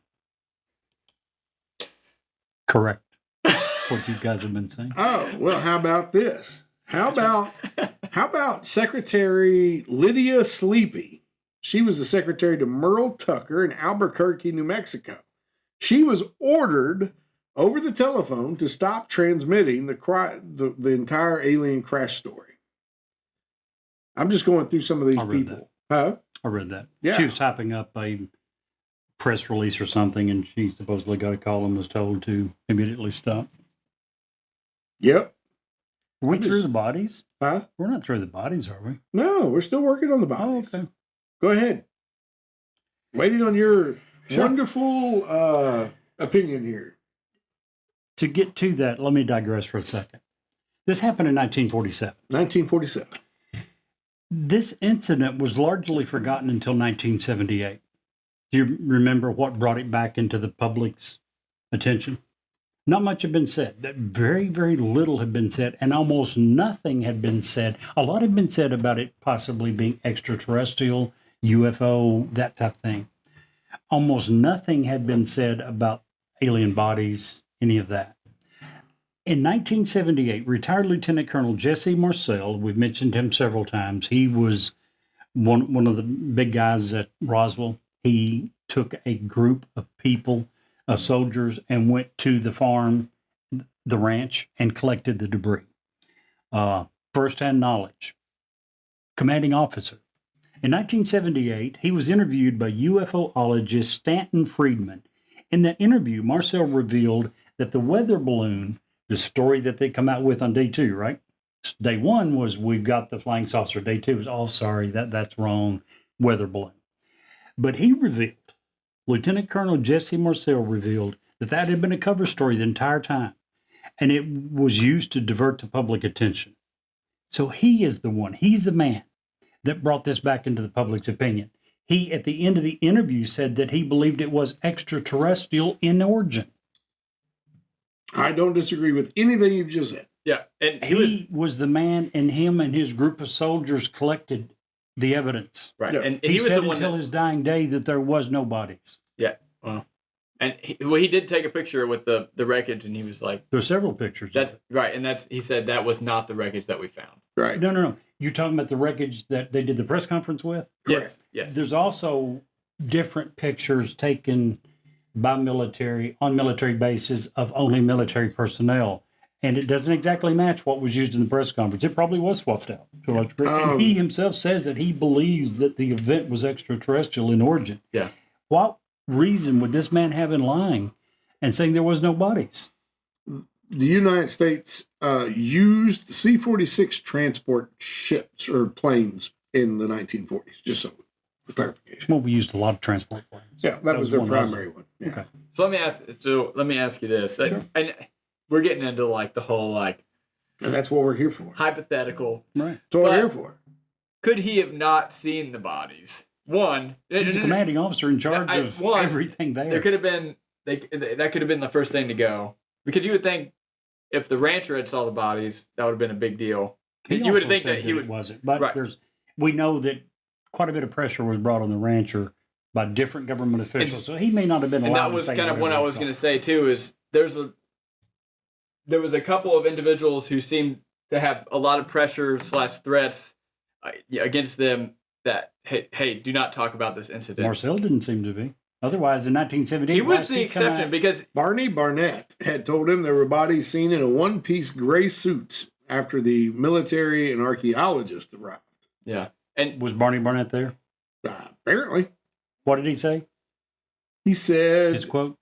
correct what you guys have been saying. Oh, well, how about this? How about Secretary Lydia Sleepy? She was the secretary to Merle Tucker in Albuquerque, New Mexico. She was ordered over the telephone to stop transmitting the entire alien crash story. I'm just going through some of these people. Huh? I read that. Yeah. She was typing up a press release or something, and she supposedly got a call and was told to immediately stop. Yep. Are we through the bodies? Huh? We're not through the bodies, are we? No, we're still working on the bodies. Oh, okay. Go ahead. Waiting on your wonderful opinion here. To get to that, let me digress for a second. This happened in 1947. 1947. This incident was largely forgotten until 1978. Do you remember what brought it back into the public's attention? Not much had been said. That very, very little had been said, and almost nothing had been said. A lot had been said about it possibly being extraterrestrial, UFO, that type of thing. Almost nothing had been said about alien bodies, any of that. In 1978, retired Lieutenant Colonel Jesse Marcel, we've mentioned him several times. He was one of the big guys at Roswell. He took a group of people, soldiers, and went to the farm, the ranch, and collected the debris. First-hand knowledge. Commanding officer. In 1978, he was interviewed by UFOologist Stanton Friedman. In that interview, Marcel revealed that the weather balloon, the story that they come out with on day 2, right? Day 1 was we've got the flying saucer. Day 2 was, oh, sorry, that's wrong, weather balloon. But he revealed, Lieutenant Colonel Jesse Marcel revealed that had been a cover story the entire time, and it was used to divert the public attention. So he is the one, he's the man that brought this back into the public's opinion. He, at the end of the interview, said that he believed it was extraterrestrial in origin. I don't disagree with anything you've just said. Yeah, and He was the man, and him and his group of soldiers collected the evidence. right, Yeah. and He he was said the one until his dying day that there was no bodies. Yeah, and he did take a picture with the wreckage, and he was like, There are several pictures. "That's right," and he said that was not the wreckage that we found. Right. No. You're talking about the wreckage that they did the press conference with? Correct. Yes. There's also different pictures taken by military, on military bases of only military personnel. And it doesn't exactly match what was used in the press conference. It probably was swapped out to a large degree. And he himself says that he believes that the event was extraterrestrial in origin. Yeah. What reason would this man have in lying and saying there was no bodies? The United States used C-46 transport ships or planes in the 1940s, just so for clarification. Well, we used a lot of transport planes. Yeah, that was their one of those. primary one. Yeah. Okay. So let me ask you this, Sure. and we're getting into like the whole like And that's what we're here for. hypothetical. Right. That's what we're But- here for. Could he have not seen the bodies? One, He's a commanding officer in charge of everything there. there could have been that could have been the first thing to go, because you would think if the rancher had saw the bodies, that would have been a big deal. He You would also think said that he would. it wasn't, but Right. we know that quite a bit of pressure was brought on the rancher by different government officials, so he may not have been allowed. And that to was say kind of what whatever I he was saw. going to say too. Is there was a couple of individuals who seemed to have a lot of pressure / threats against them that hey, do not talk about this incident. Marcel didn't seem to be. Otherwise, in 1978, He why was is the come exception out- because Barney Barnett had told him there were bodies seen in a one-piece gray suit after the military and archaeologists arrived. yeah, and was Barney Barnett there? Apparently. What did he say? He said, His quote.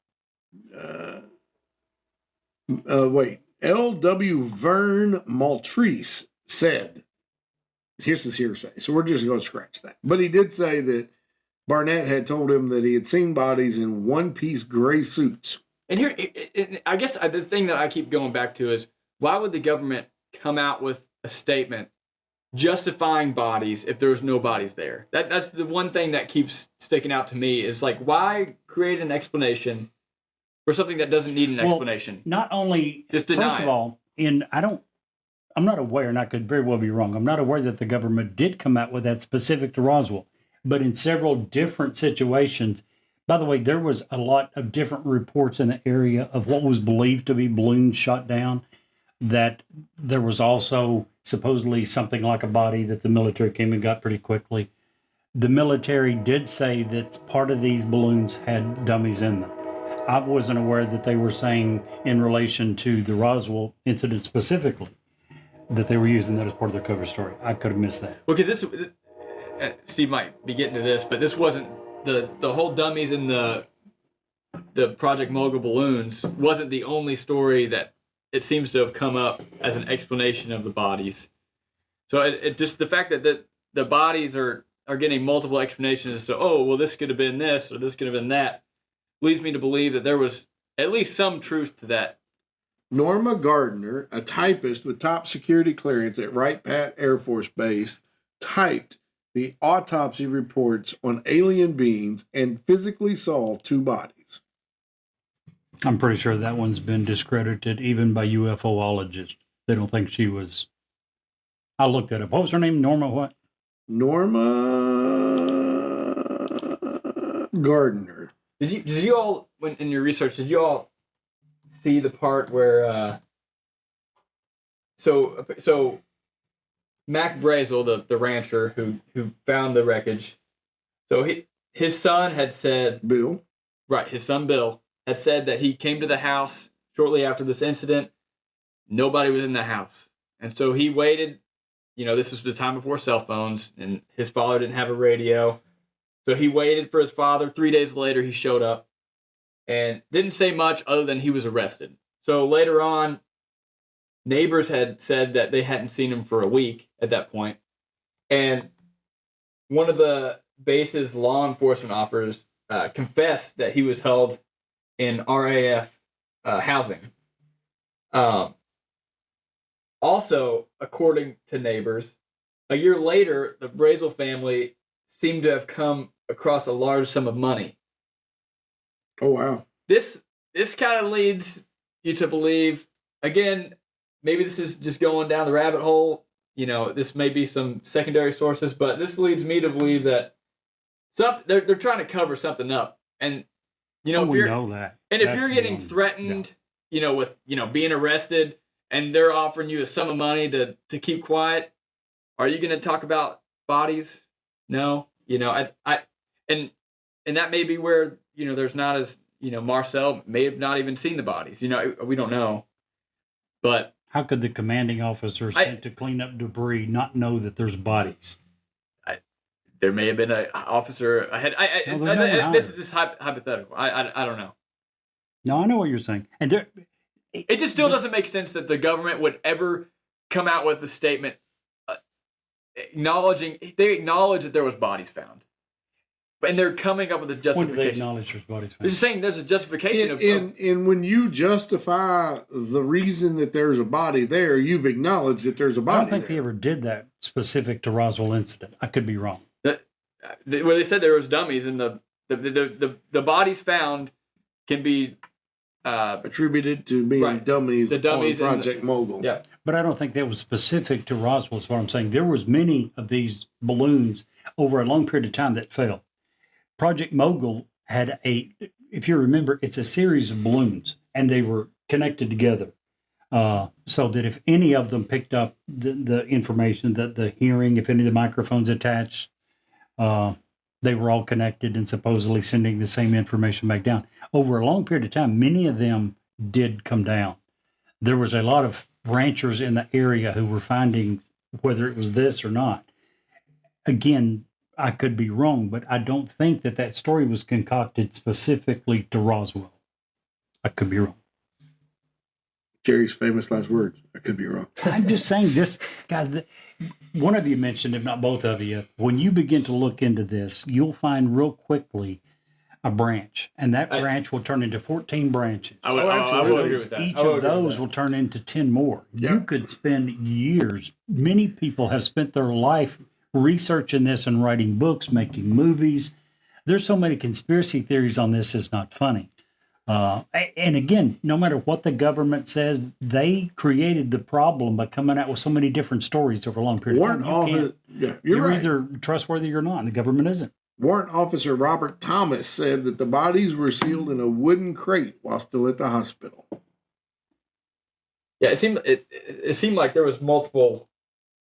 L.W. Vern Maltese said, here's his hearsay, so we're just going to scratch that. But he did say that Barnett had told him that he had seen bodies in one-piece gray suits. And here, I guess the thing that I keep going back to is, why would the government come out with a statement justifying bodies if there was no bodies there? That's the one thing that keeps sticking out to me is like, why create an explanation for something that doesn't need an explanation? Not only, just deny first of all, I'm not aware, and I could very well be wrong, I'm not aware that the government did come out with that specific to Roswell, but in several different situations. By the way, there was a lot of different reports in the area of what was believed to be balloons shot down, that there was also supposedly something like a body that the military came and got pretty quickly. The military did say that part of these balloons had dummies in them. I wasn't aware that they were saying in relation to the Roswell incident specifically that they were using that as part of their cover story. I could have missed that. Well, because Steve might be getting to this, but this wasn't the whole dummies in the Project Mogul balloons wasn't the only story that it seems to have come up as an explanation of the bodies. So it just the fact that the bodies are getting multiple explanations as to, oh, well, this could have been this or this could have been that, leads me to believe that there was at least some truth to that. Norma Gardner, a typist with top security clearance at Wright-Patt Air Force Base, typed the autopsy reports on alien beings and physically saw 2 bodies. I'm pretty sure that one's been discredited even by UFOologists. They don't think she was. I'll look that up. What was her name? Norma what? Norma Gardner. Did you all, when in your research, did you all see the part where so Mac Brazel, the rancher who found the wreckage, so his son had said, Bill, right, his son Bill had said that he came to the house shortly after this incident. Nobody was in the house, and so he waited. You know, this was the time before cell phones, and his father didn't have a radio, so he waited for his father. 3 days later, he showed up and didn't say much other than he was arrested. So later on, neighbors had said that they hadn't seen him for a week at that point. And one of the base's law enforcement officers confessed that he was held in RAF housing. Also, according to neighbors, a year later, the Brazel family seemed to have come across a large sum of money. Oh, wow. This kind of leads you to believe, again, maybe this is just going down the rabbit hole. You know, this may be some secondary sources, but this leads me to believe that they're trying to cover something up. And, you know, we know that. And if you're getting threatened, you know, with, you know, being arrested and they're offering you a sum of money to keep quiet, are you going to talk about bodies? No. You know, and that may be where, you know, there's not as, you know, Marcel may have not even seen the bodies. You know, we don't know. But how could the commanding officer sent to clean up debris not know that there's bodies? There may have been an officer ahead. This is just hypothetical. I don't know. No, I know what you're saying. And it just still doesn't make sense that the government would ever come out with a statement acknowledge that there was bodies found. And they're coming up with a justification. When do they acknowledge there's bodies found? They're just saying there's a justification. And when you justify the reason that there's a body there, you've acknowledged that there's a body there. I don't think they ever did that specific to Roswell incident. I could be wrong. Well, they said there was dummies, and the bodies found can be attributed to being dummies on Project Mogul. Yeah. But I don't think that was specific to Roswell, is what I'm saying. There was many of these balloons over a long period of time that fell. Project Mogul had if you remember, it's a series of balloons, and they were connected together so that if any of them picked up the information, that the hearing, if any of the microphones attached, they were all connected and supposedly sending the same information back down. Over a long period of time, many of them did come down. There was a lot of ranchers in the area who were finding whether it was this or not. Again, I could be wrong, but I don't think that story was concocted specifically to Roswell. I could be wrong. Jerry's famous last words. I could be wrong. I'm just saying this, guys. One of you mentioned, if not both of you, when you begin to look into this, you'll find real quickly a branch, and that branch will turn into 14 branches. I would agree with that. Each of those will turn into 10 more. Yeah. You could spend years. Many people have spent their life researching this and writing books, making movies. There's so many conspiracy theories on this, it's not funny. And again, no matter what the government says, they created the problem by coming out with so many different stories over a long period of time. You're right. either trustworthy or not, and the government isn't. Warrant Officer Robert Thomas said that the bodies were sealed in a wooden crate while still at the hospital. Yeah, it seemed like there was multiple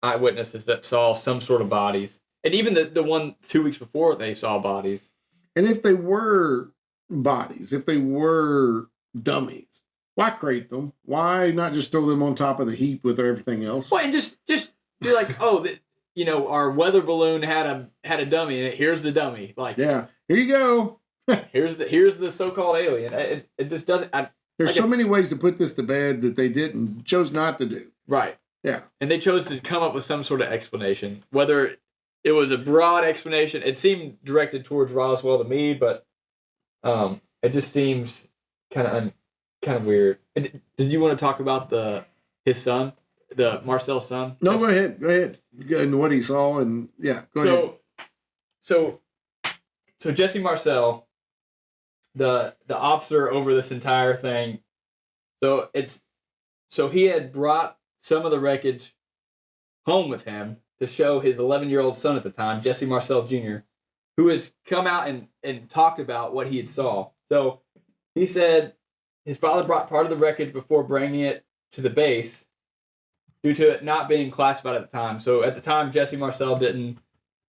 eyewitnesses that saw some sort of bodies, and even the one 2 weeks before they saw bodies. And if they were bodies, if they were dummies, why crate them? Why not just throw them on top of the heap with everything else? Well, and just be like, oh, our weather balloon had a dummy in it. Here's the dummy. Like, yeah, here you go. here's the so-called alien. It just doesn't. There's so many ways to put this to bed that they chose not to do. Right. Yeah. And they chose to come up with some sort of explanation. Whether it was a broad explanation, it seemed directed towards Roswell to me, but it just seems kind of weird. And did you want to talk about his son, the Marcel's son? No, go ahead. And what he saw, and yeah, go ahead. So Jesse Marcel, the officer over this entire thing. So he had brought some of the wreckage home with him to show his 11-year-old son at the time, Jesse Marcel Jr., who has come out and talked about what he had saw. So he said his father brought part of the wreckage before bringing it to the base due to it not being classified at the time. So at the time, Jesse Marcel didn't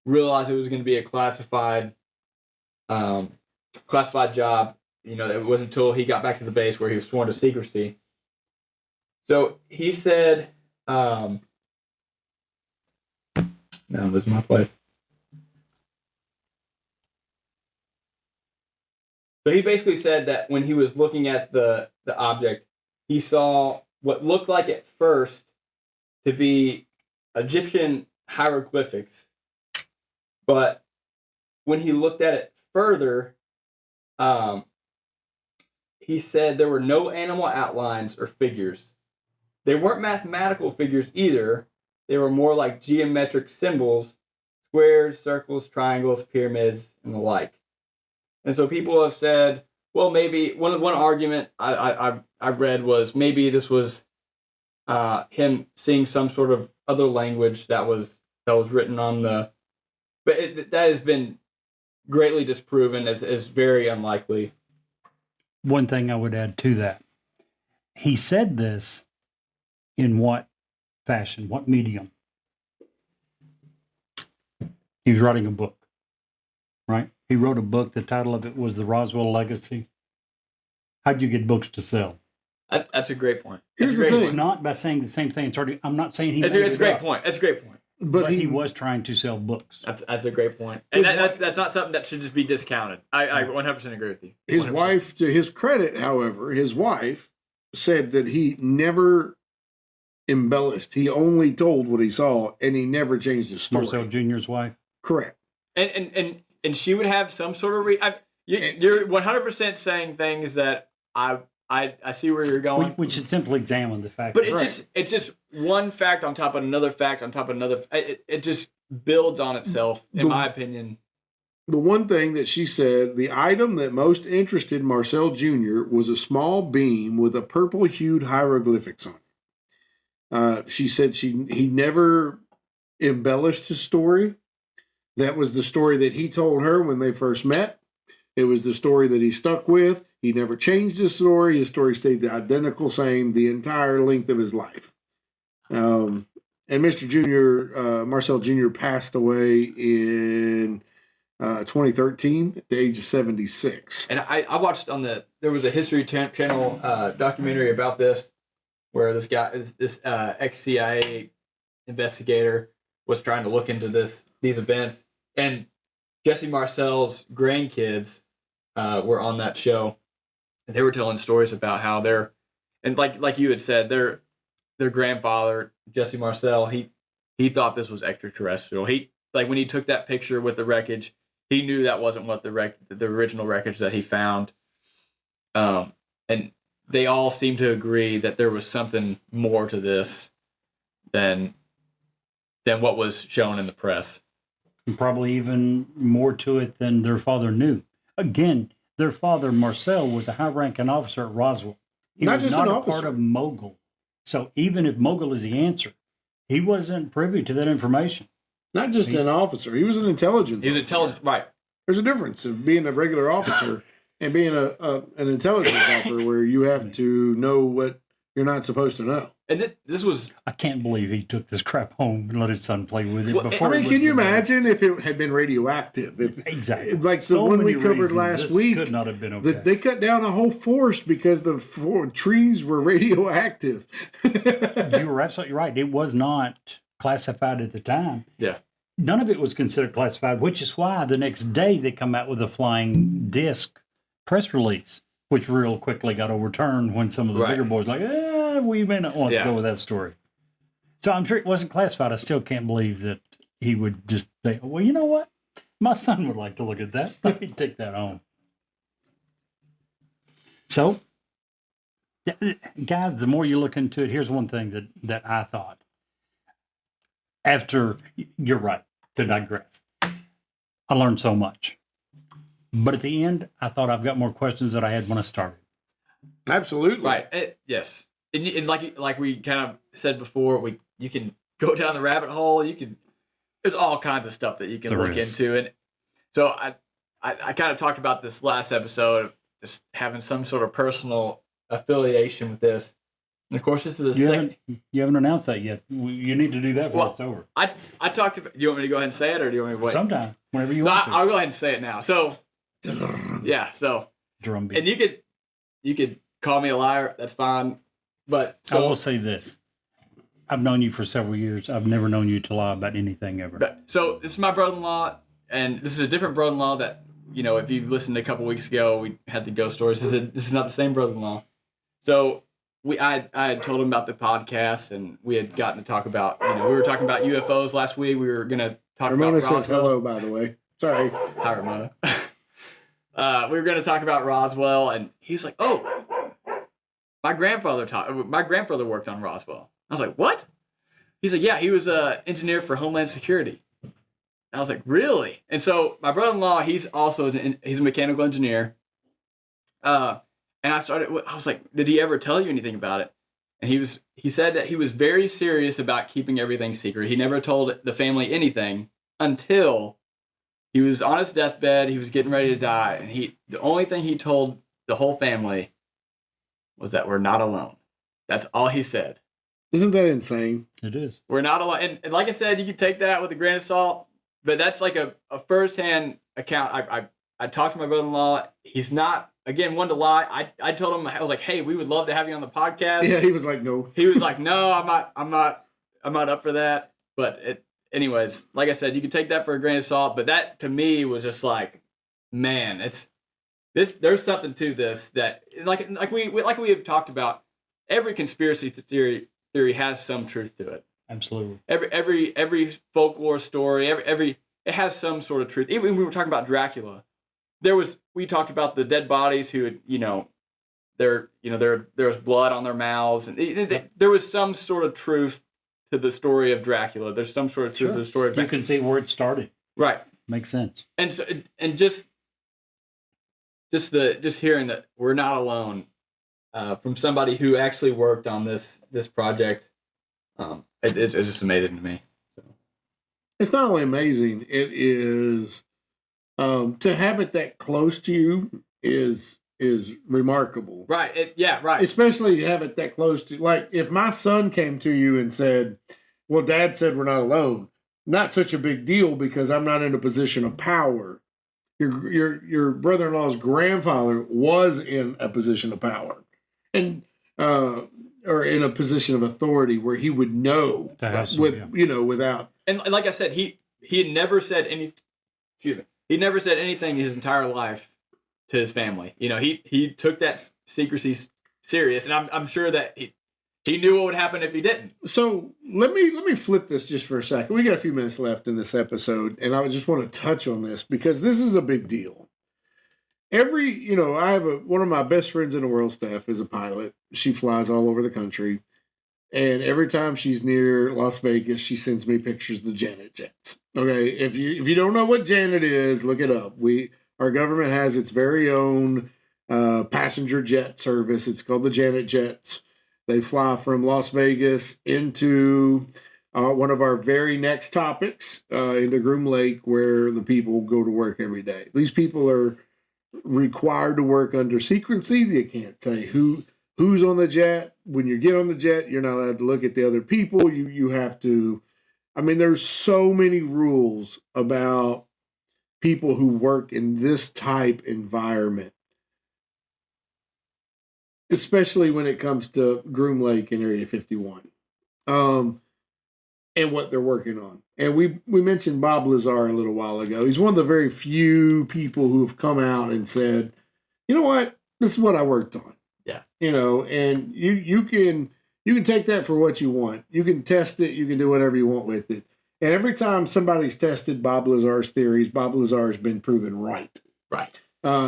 realize it was going to be a classified job. It wasn't until he got back to the base where he was sworn to secrecy. So he said, no, this is my place. So he basically said that when he was looking at the object, he saw what looked like at first to be Egyptian hieroglyphics. But when he looked at it further, he said there were no animal outlines or figures. They weren't mathematical figures either. They were more like geometric symbols, squares, circles, triangles, pyramids, and the like. And so people have said, well, maybe one argument I read was maybe this was him seeing some sort of other language that was written on the, but that has been greatly disproven as very unlikely. One thing I would add to that, he said this in what fashion, what medium? He was writing a book, right? He wrote a book. The title of it was The Roswell Legacy. How'd you get books to sell? That's a great point. Here's the thing. It's not by saying the same thing. I'm not saying he. It's a great point. That's a great point. But he was trying to sell books. That's a great point. And that's not something that should just be discounted. I 100% agree with you. 100%. His wife, to his credit, however, his wife said that he never embellished. He only told what he saw, and he never changed his story. Marcel Jr.'s wife. Correct. And she would have some sort of you're 100% saying things that I see where you're going. We should simply examine the fact. But it's just one fact on top of another fact on top of another. It just builds on itself, in my opinion. The one thing that she said, the item that most interested Marcel Jr. was a small beam with a purple-hued hieroglyphics on it. She said he never embellished his story. That was the story that he told her when they first met. It was the story that he stuck with. He never changed his story. His story stayed the identical same the entire length of his life. And Mr. Jr., Marcel Jr. passed away in 2013 at the age of 76. And I watched there was a History Channel documentary about this, where this guy, this ex-CIA investigator was trying to look into these events. And Jesse Marcel's grandkids were on that show. And they were telling stories about how and like you had said, their grandfather, Jesse Marcel, he thought this was extraterrestrial. Like when he took that picture with the wreckage, he knew that wasn't what the original wreckage that he found. And they all seemed to agree that there was something more to this than what was shown in the press. And probably even more to it than their father knew. Again, their father, Marcel, was a high-ranking officer at Roswell. He Not was just not an a officer. part of Mogul. So even if Mogul is the answer, he wasn't privy to that information. Not just an officer. He was an intelligence He was officer. intelligent, right? There's a difference of being a regular officer and being an intelligence officer where you have to know what you're not supposed to know. And this was... I can't believe he took this crap home and let his son play with it Well, before. I mean, it can was you released. imagine if it had been radioactive? Exactly. Like the So one we many covered reasons last this week. could not have been okay. They cut down a whole forest because the trees were radioactive. You were absolutely right. It was not classified at the time. Yeah. None of it was considered classified, which is why the next day they come out with a flying disc press release, which real quickly got overturned when some of the Right. bigger boys like, we may not want Yeah. to go with that story. So I'm sure it wasn't classified. I still can't believe that he would just say, well, you know what? My son would like to look at that. Let me take that home. So, guys, the more you look into it, here's one thing that I thought. After, you're right, to digress. I learned so much. But at the end, I thought I've got more questions than I had when I started. Absolutely. Right. Yes. And like we kind of said before, you can go down the rabbit hole. There's all kinds of stuff that you can There look is. into. And so I kind of talked about this last episode, just having some sort of personal affiliation with this. And of course, this is You haven't announced that yet. You need to do that before Well, it's over. I talked about. Do you want me to go ahead and say it, or do you want me to wait? Sometime, whenever you So want to. I'll go ahead and say it now. So yeah. So Drum beat. and you could call me a liar. That's fine. But I will so say this. I've known you for several years. I've never known you to lie about anything ever. so this is my brother-in-law, and this is a different brother-in-law that, you know, if you listened a couple weeks ago, we had the ghost stories. This is not the same brother-in-law. So I had told him about the podcast, and we had gotten to talk about, we were talking about UFOs last week. We were gonna talk Ramona about says Roswell. hello, by the way. Sorry. Hi, Ramona. We were gonna talk about Roswell, and he's like, "Oh, my grandfather worked on Roswell." I was like, "What?" He's like, "Yeah, he was an engineer for Homeland Security." I was like, "Really?" And so my brother-in-law, he's a mechanical engineer. And I was like, "Did he ever tell you anything about it?" And he said that he was very serious about keeping everything secret. He never told the family anything until he was on his deathbed. He was getting ready to die, and the only thing he told the whole family was that we're not alone. That's all he said. Isn't that insane? It is. We're not alone. And like I said, you can take that with a grain of salt, but that's like a firsthand account. I talked to my brother-in-law. He's not, again, one to lie. I told him, I was like, "Hey, we would love to have you on the podcast." Yeah, he was like, no. He was like, "No, I'm not up for that." But anyways, like I said, you can take that for a grain of salt. But that to me was just like, man, there's something to this that like we have talked about. Every conspiracy theory has some truth to it. Absolutely. Every folklore story, it has some sort of truth. Even when we were talking about Dracula, we talked about the dead bodies who had, there was blood on their mouths, and there was some sort of truth to the story of Dracula. There's some sort of truth to the story of You Dracula. can see where it started. Right. Makes sense. And so, and just hearing that we're not alone, from somebody who actually worked on this project, it's just amazing to me. So. It's not only amazing, it is to have it that close to you is remarkable. Right. Right. Especially to have it that close to, like, if my son came to you and said, "Well, Dad said we're not alone," not such a big deal because I'm not in a position of power. Your brother-in-law's grandfather was in a position of power, and or in a position of authority where he would know To have some, with yeah. without. And like I said, he had never said any. Excuse me. he never said anything his entire life to his family. You know, he took that secrecy serious, and I'm sure that he knew what would happen if he didn't. So let me flip this just for a second. We got a few minutes left in this episode, and I just want to touch on this because this is a big deal. I have one of my best friends in the world, Steph, is a pilot. She flies all over the country. And every time she's near Las Vegas, she sends me pictures of the Janet jets. Okay, if you don't know what Janet is, look it up. Our government has its very own passenger jet service. It's called the Janet jets. They fly from Las Vegas into one of our very next topics, into Groom Lake, where the people go to work every day. These people are required to work under secrecy. You can't say who's on the jet. When you get on the jet, you're not allowed to look at the other people. You have to. I mean, there's so many rules about people who work in this type environment, especially when it comes to Groom Lake and Area 51, and what they're working on. And we mentioned Bob Lazar a little while ago. He's one of the very few people who have come out and said, you know what, this is what I worked on. Yeah. And you can take that for what you want. You can test it. You can do whatever you want with it. And every time somebody's tested Bob Lazar's theories, Bob Lazar has been proven right. Right.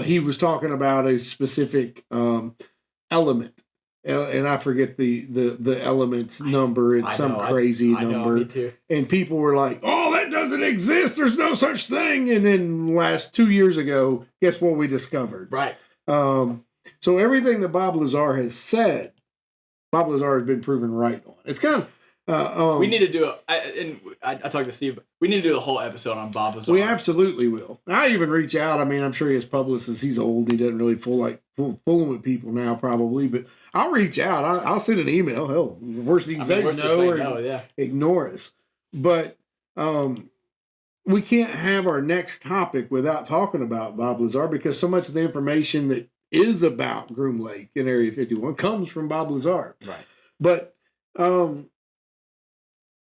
He was talking about a specific element. And I forget the element's number. It's some crazy number. I know, me too. And people were like, oh, that doesn't exist. There's no such thing. And then last 2 years ago, guess what we discovered? Right. So everything that Bob Lazar has said, Bob Lazar has been proven right on. It's kind of... we need to do I talked to Steve, we need to do a whole episode on Bob Lazar. We absolutely will. I even reach out. I mean, I'm sure his publicist, he's old. He doesn't really fooling with people now, probably. But I'll reach out. I'll send an email. Hell, the worst you can say is no, or ignore us. But we can't have our next topic without talking about Bob Lazar, because so much of the information that is about Groom Lake in Area 51 comes from Bob Lazar. Right. But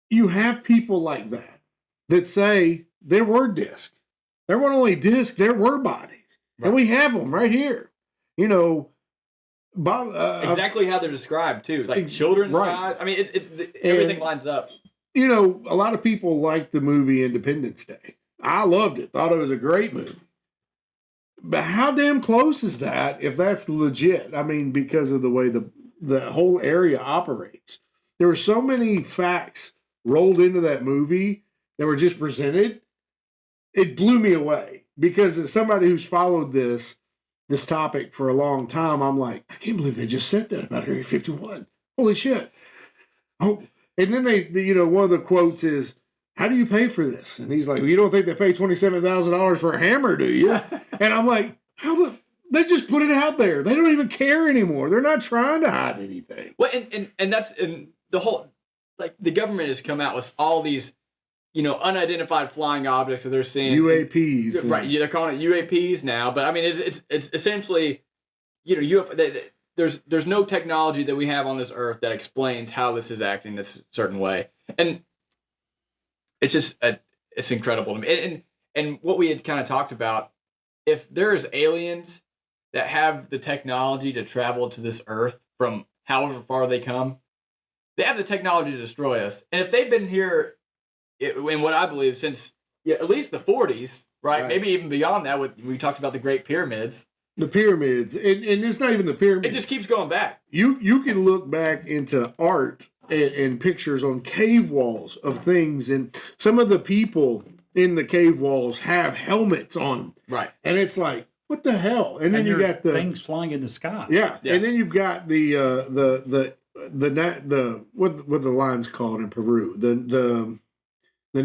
you have people like that say there were discs. There weren't only discs, there were bodies. Right. And we have them right here. You know, Bob... exactly how they're described, too. Like children's size. I mean, everything lines up. You know, a lot of people like the movie Independence Day. I loved it. Thought it was a great movie. But how damn close is that if that's legit? I mean, because of the way the whole area operates. There were so many facts rolled into that movie that were just presented. It blew me away, because as somebody who's followed this topic for a long time, I'm like, I can't believe they just said that about Area 51. Holy shit. Oh, and then they one of the quotes is, how do you pay for this? And he's like, well, you don't think they pay $27,000 for a hammer, do you? And I'm like, they just put it out there. They don't even care anymore. They're not trying to hide anything. Well, and that's the whole, like, the government has come out with all these, unidentified flying objects that they're seeing. UAPs. Right. They're calling it UAPs now. But I mean, it's essentially, there's no technology that we have on this earth that explains how this is acting this certain way. And it's just, it's incredible to me. And what we had kind of talked about, if there's aliens that have the technology to travel to this earth from however far they come, they have the technology to destroy us. And if they've been here, in what I believe, since at least the 40s, right? Maybe even beyond that, we talked about the Great Pyramids. The pyramids. And it's not even the pyramids. It just keeps going back. You can look back into art and pictures on cave walls of things, and some of the people in the cave walls have helmets on. Right. And it's like, what the hell? And then you got the things flying in the sky. Yeah. And then you've got the what the line's called in Peru. The I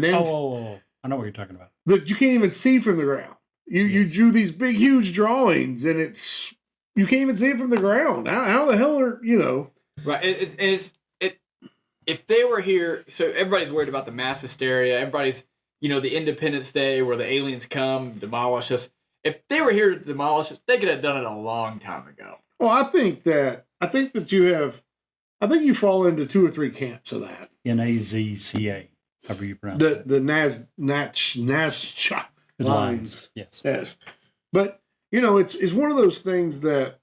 know what you're talking about. That you can't even see from the ground. You drew these big, huge drawings, and you can't even see it from the ground. How the hell are right? If they were here, so everybody's worried about the mass hysteria. Everybody's, the Independence Day where the aliens come, demolish us. If they were here to demolish us, they could have done it a long time ago. Well, I think that you fall into 2 or 3 camps of that. NAZCA, however you pronounce it. The lines. Yes. Yes. But, you know, it's one of those things that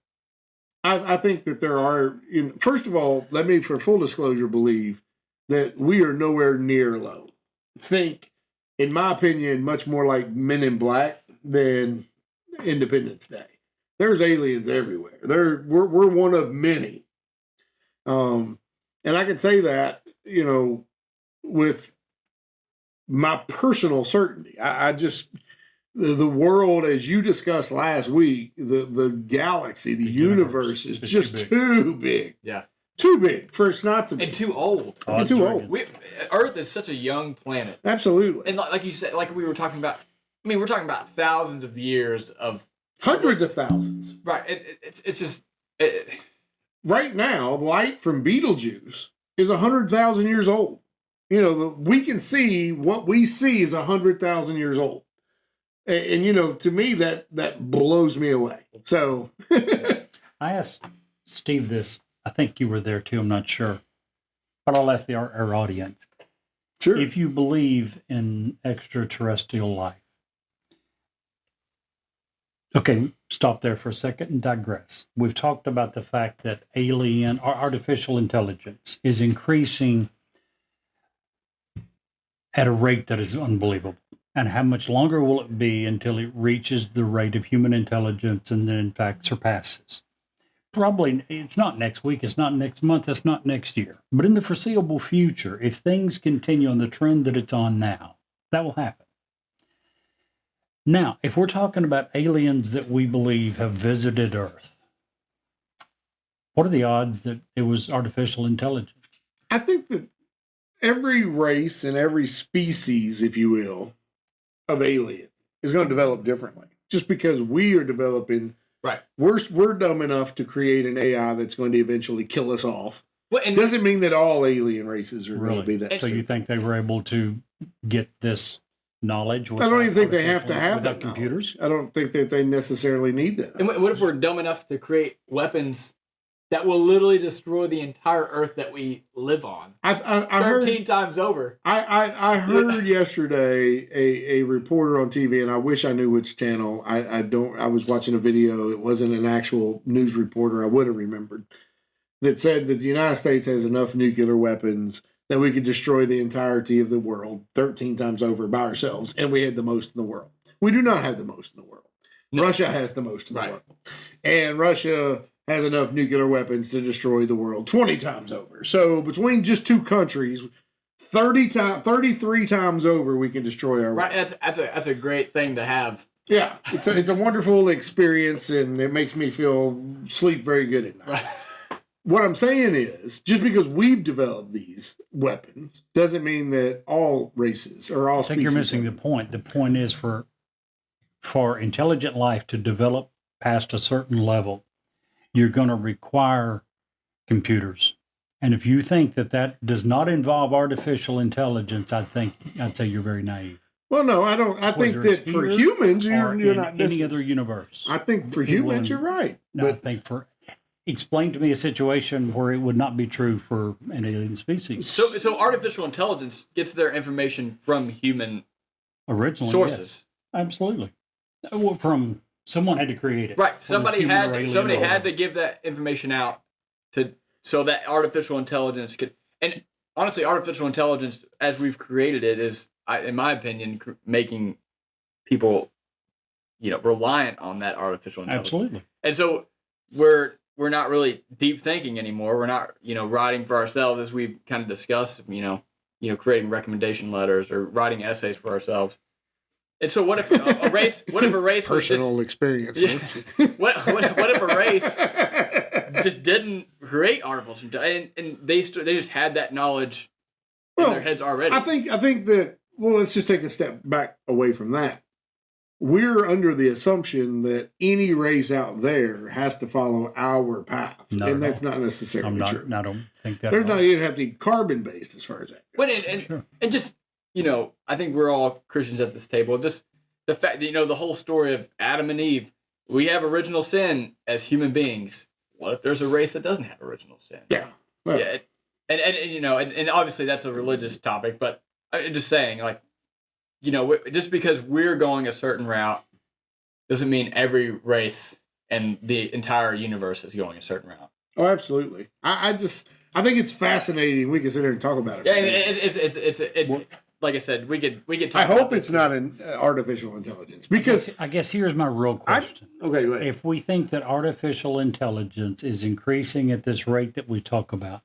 I think that there are, first of all, let me, for full disclosure, believe that we are nowhere near alone. Think, in my opinion, much more like Men in Black than Independence Day. There's aliens everywhere. We're one of many. And I can say that, with my personal certainty. I just, the world, as you discussed last week, the galaxy, the universe is just too big. Yeah. Too big for us not to be. And too old. And too old. Earth is such a young planet. Absolutely. And like you said, like we were talking about, we're talking about thousands of years of... Hundreds of thousands. Right. It's just... Right now, light from Betelgeuse is 100,000 years old. We can see what we see is 100,000 years old. And to me, that blows me away. So... I asked Steve this. I think you were there too. I'm not sure. But I'll ask our audience. Sure. If you believe in extraterrestrial life. Okay, stop there for a second and digress. We've talked about the fact that alien or artificial intelligence is increasing at a rate that is unbelievable. And how much longer will it be until it reaches the rate of human intelligence and then, in fact, surpasses? Probably, it's not next week, it's not next month, it's not next year. But in the foreseeable future, if things continue on the trend that it's on now, that will happen. Now, if we're talking about aliens that we believe have visited Earth, what are the odds that it was artificial intelligence? I think that every race and every species, if you will, of alien is going to develop differently. Just because we are developing... Right. We're dumb enough to create an AI that's going to eventually kill us off. Well, and doesn't mean that all alien races are going to be that. So you think they were able to get this knowledge? I don't even think they have to have without that computers. I don't think that they necessarily need that. And what if we're dumb enough to create weapons that will literally destroy the entire Earth that we live on? I 13 times over. I heard yesterday a reporter on TV, and I wish I knew which channel. I was watching a video. It wasn't an actual news reporter. I would have remembered. That said that the United States has enough nuclear weapons that we could destroy the entirety of the world 13 times over by ourselves, and we had the most in the world. We do not have the most in the world. No. Russia has the most in the world. And Russia has enough nuclear weapons to destroy the world 20 times over. So between just two countries, 33 times over, we can destroy our world. Right, that's a great thing to have. Yeah, it's a wonderful experience, and it makes me sleep very good at night. Right. What I'm saying is, just because we've developed these weapons doesn't mean that all races or all species... I think you're missing the point. The point is for intelligent life to develop past a certain level, you're going to require computers. And if you think that does not involve artificial intelligence, I'd say you're very naive. Well, no, I don't. I think that for humans, you're not in any other universe. I think for humans, you're right. No, but I think explain to me a situation where it would not be true for an alien species. So artificial intelligence gets their information from human originally sources. Yes. Absolutely. Well, from someone had to create it. Right. Somebody had to give that information out so that artificial intelligence could. And honestly, artificial intelligence, as we've created it, is, in my opinion, making people, reliant on that artificial intelligence. Absolutely. And so we're not really deep thinking anymore. We're not, writing for ourselves, as we've kind of discussed, creating recommendation letters or writing essays for ourselves. And so what if a race personal experience. Yeah, what if a race just didn't create artificial intelligence and they just had that knowledge in their heads already? I think that, let's just take a step back away from that. We're under the assumption that any race out there has to follow our path, and that's not necessarily true. I don't think that. There's not even have to be carbon based as far as that goes. And just, I think we're all Christians at this table. Just the fact that, the whole story of Adam and Eve, we have original sin as human beings. What if there's a race that doesn't have original sin? Yeah. Well, yeah. And obviously that's a religious topic, but I'm just saying, like, just because we're going a certain route doesn't mean every race and the entire universe is going a certain route. Oh, absolutely. I think it's fascinating. We can sit here and talk about it. Yeah, it's like I said, we could talk. I hope it's not an artificial intelligence because I guess here's my real question. Okay, go ahead. If we think that artificial intelligence is increasing at this rate that we talk about,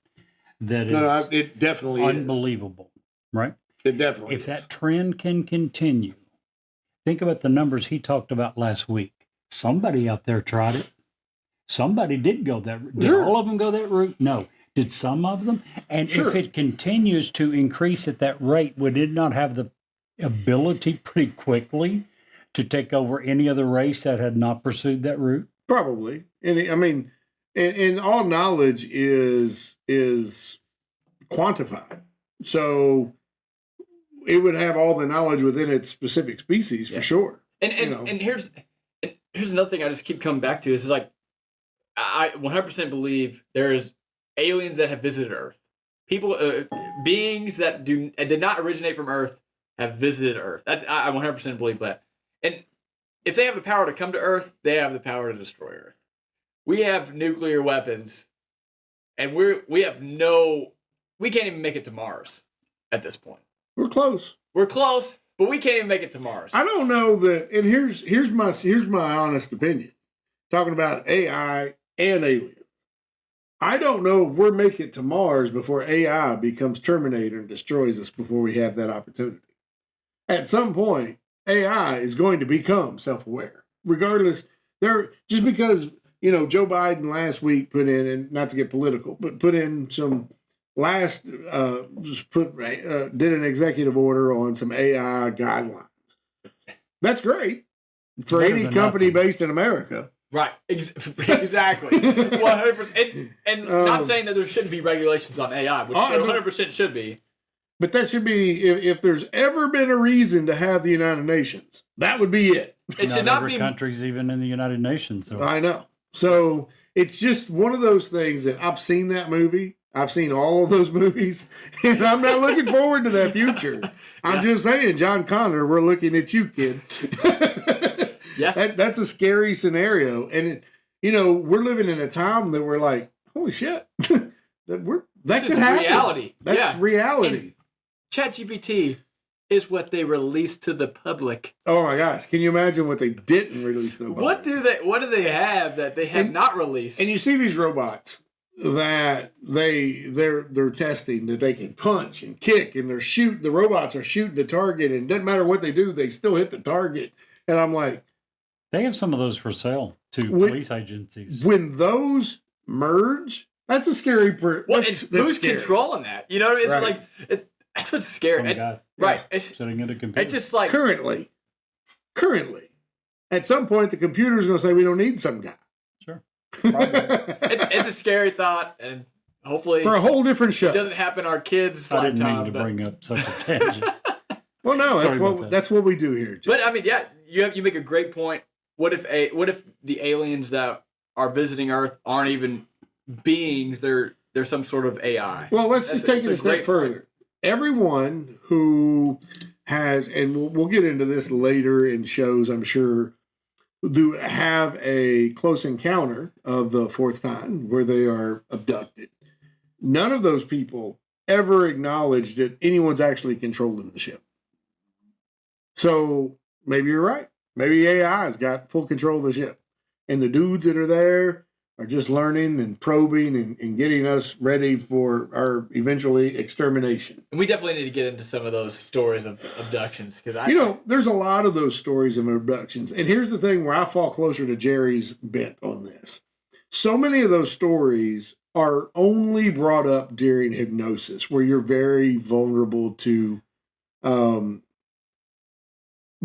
that is it definitely unbelievable, right? It definitely If that trend can continue, think about the numbers he talked about last week. Somebody out there tried it. Somebody did go that route. Did all of them go that route? No. Did some of them? And if it continues to increase at that rate, would it not have the ability pretty quickly to take over any other race that had not pursued that route? Probably. And I mean, and all knowledge is quantified. So it would have all the knowledge within its specific species for sure. And here's another thing I just keep coming back to is like I 100% believe there is aliens that have visited Earth. People, beings that did not originate from Earth have visited Earth. I 100% believe that. And if they have the power to come to Earth, they have the power to destroy Earth. We have nuclear weapons, and we can't even make it to Mars at this point. We're close. We're close, but we can't even make it to Mars. I don't know that. And here's my honest opinion. Talking about AI and aliens. I don't know if we'll make it to Mars before AI becomes Terminator and destroys us before we have that opportunity. At some point, AI is going to become self-aware. Regardless, just because, Joe Biden last week put in, and not to get political, but put in some did an executive order on some AI guidelines. That's great for any company based in America. Right, exactly, 100%. And not saying that there shouldn't be regulations on AI, which there 100% should be. But that should be, if there's ever been a reason to have the United Nations, that would be it. It should not every be country's even in the United Nations. So. I know. So it's just one of those things that I've seen that movie. I've seen all of those movies, and I'm not looking forward to that future. I'm just saying, John Connor, we're looking at you, kid. Yeah, that's a scary scenario, and we're living in a time that we're like, holy shit, that could happen. Reality. That's reality. ChatGPT is what they released to the public. Oh my gosh, can you imagine what they didn't release to the public? What do they have that they have not released? And you see these robots that they're testing that they can punch and kick, and the robots are shooting the target, and it doesn't matter what they do, they still hit the target. And I'm like, they have some of those for sale to police agencies. When those merge, that's a scary. Who's controlling that? It's right. That's what's scary. Right, it's sitting at a computer. It's just like currently, at some point, the computer's going to say we don't need some guy. Sure, it's a scary thought, and hopefully for a whole different show. It doesn't happen in our kids' I lifetime. didn't mean to bring up such a tangent. Well, no, that's what we do here, Jim. But I mean, yeah, you make a great point. What if the aliens that are visiting Earth aren't even beings? They're some sort of AI. Well, let's just take it a step further. Point. Everyone who has, and we'll get into this later in shows, I'm sure, do have a close encounter of the fourth kind where they are abducted. None of those people ever acknowledged that anyone's actually controlling the ship. So maybe you're right. Maybe AI's got full control of the ship. And the dudes that are there are just learning and probing and getting us ready for our eventually extermination. And we definitely need to get into some of those stories of abductions. There's a lot of those stories of abductions. And here's the thing where I fall closer to Jerry's bent on this. So many of those stories are only brought up during hypnosis, where you're very vulnerable to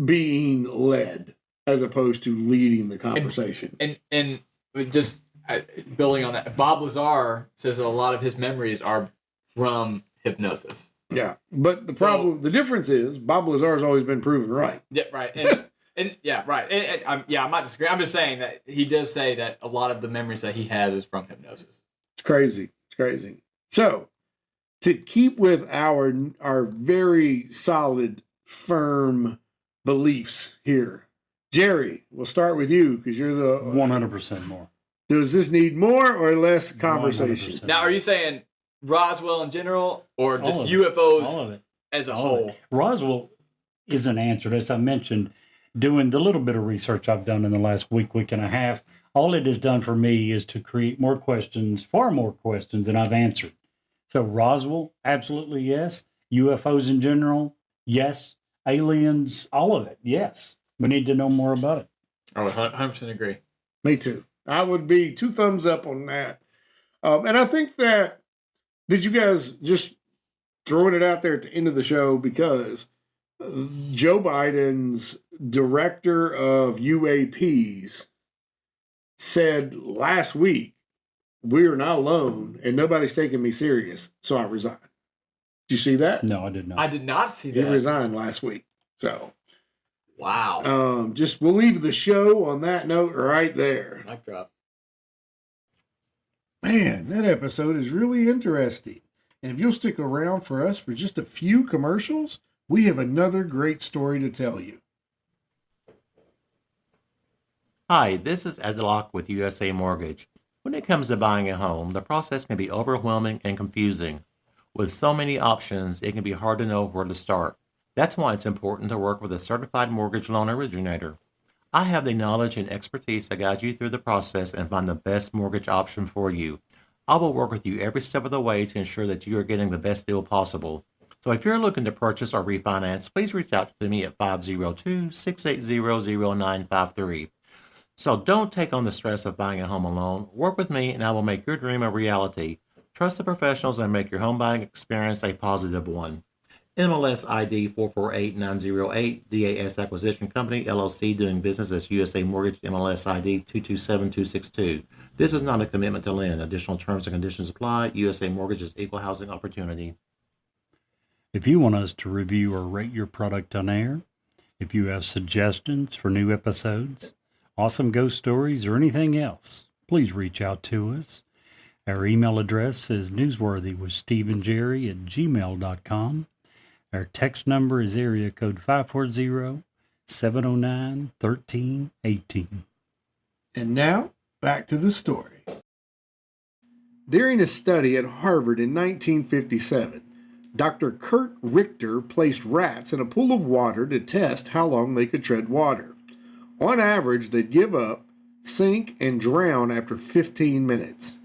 being led as opposed to leading the conversation. And just building on that, Bob Lazar says that a lot of his memories are from hypnosis. Yeah, but the difference is Bob Lazar has always been proven right. Yeah, right. And yeah, right. And I'm not disagreeing. I'm just saying that he does say that a lot of the memories that he has is from hypnosis. It's crazy. So, to keep with our very solid firm beliefs here. Jerry, we'll start with you because you're the 100% more. Does this need more or less conversation? 100%. Now, are you saying Roswell in general or just All of it. UFOs All of it. as a All of whole? it. Roswell isn't answered. As I mentioned, doing the little bit of research I've done in the last week and a half, all it has done for me is to create more questions, far more questions than I've answered. So Roswell, absolutely yes. UFOs in general, yes. Aliens, all of it, yes. We need to know more about it. I would 100% agree. Me too. I would be 2 thumbs up on that. And I think that, did you guys just throwing it out there at the end of the show because Joe Biden's director of UAPs said last week, we are not alone and nobody's taking me serious, so I resigned. Did you see that? No, I did not. I did not see He that. resigned last week. So, Wow. just we'll leave the show on that note right there. Mic drop. Man, that episode is really interesting. And if you'll stick around for us for just a few commercials, we have another great story to tell you. Hi, this is Ed Locke with USA Mortgage. When it comes to buying a home, the process can be overwhelming and confusing. With so many options, it can be hard to know where to start. That's why it's important to work with a certified mortgage loan originator. I have the knowledge and expertise to guide you through the process and find the best mortgage option for you. I will work with you every step of the way to ensure that you are getting the best deal possible. So if you're looking to purchase or refinance, please reach out to me at 502-680-0953. So don't take on the stress of buying a home alone. Work with me and I will make your dream a reality. Trust the professionals and make your home buying experience a positive one. MLS ID 448908, DAS Acquisition Company, LLC, doing business as USA Mortgage, MLS ID 227262. This is not a commitment to lend. Additional terms and conditions apply. USA Mortgage is equal housing opportunity. If you want us to review or rate your product on air, if you have suggestions for new episodes, awesome ghost stories, or anything else, please reach out to us. Our email address is newsworthyWithSteveandJerry@gmail.com. Our text number is area code 540-709-1318. And now, back to the story. During a study at Harvard in 1957, Dr. Kurt Richter placed rats in a pool of water to test how long they could tread water. On average, they'd give up, sink, and drown after 15 minutes.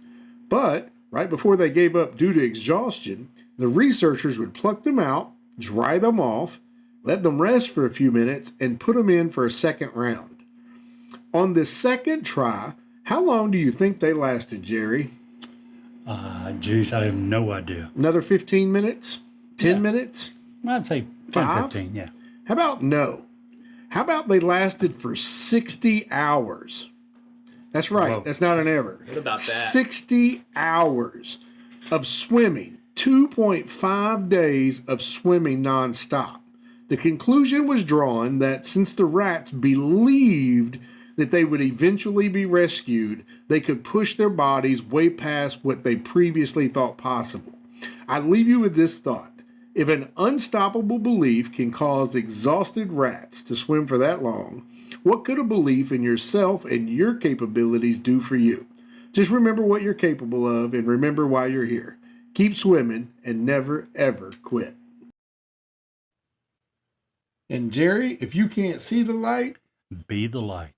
But right before they gave up due to exhaustion, the researchers would pluck them out, dry them off, let them rest for a few minutes, and put them in for a second round. On this second try, how long do you think they lasted, Jerry? Geez, I have no idea. Another 15 minutes? 10 minutes? I'd say 10, 5? 15, yeah. How about no? How about they lasted for 60 hours? That's right. Whoa. That's not an error. What about that? 60 hours of swimming, 2.5 days of swimming nonstop. The conclusion was drawn that since the rats believed that they would eventually be rescued, they could push their bodies way past what they previously thought possible. I leave you with this thought. If an unstoppable belief can cause exhausted rats to swim for that long, what could a belief in yourself and your capabilities do for you? Just remember what you're capable of and remember why you're here. Keep swimming and never, ever quit. And Jerry, if you can't see the light, Be the light.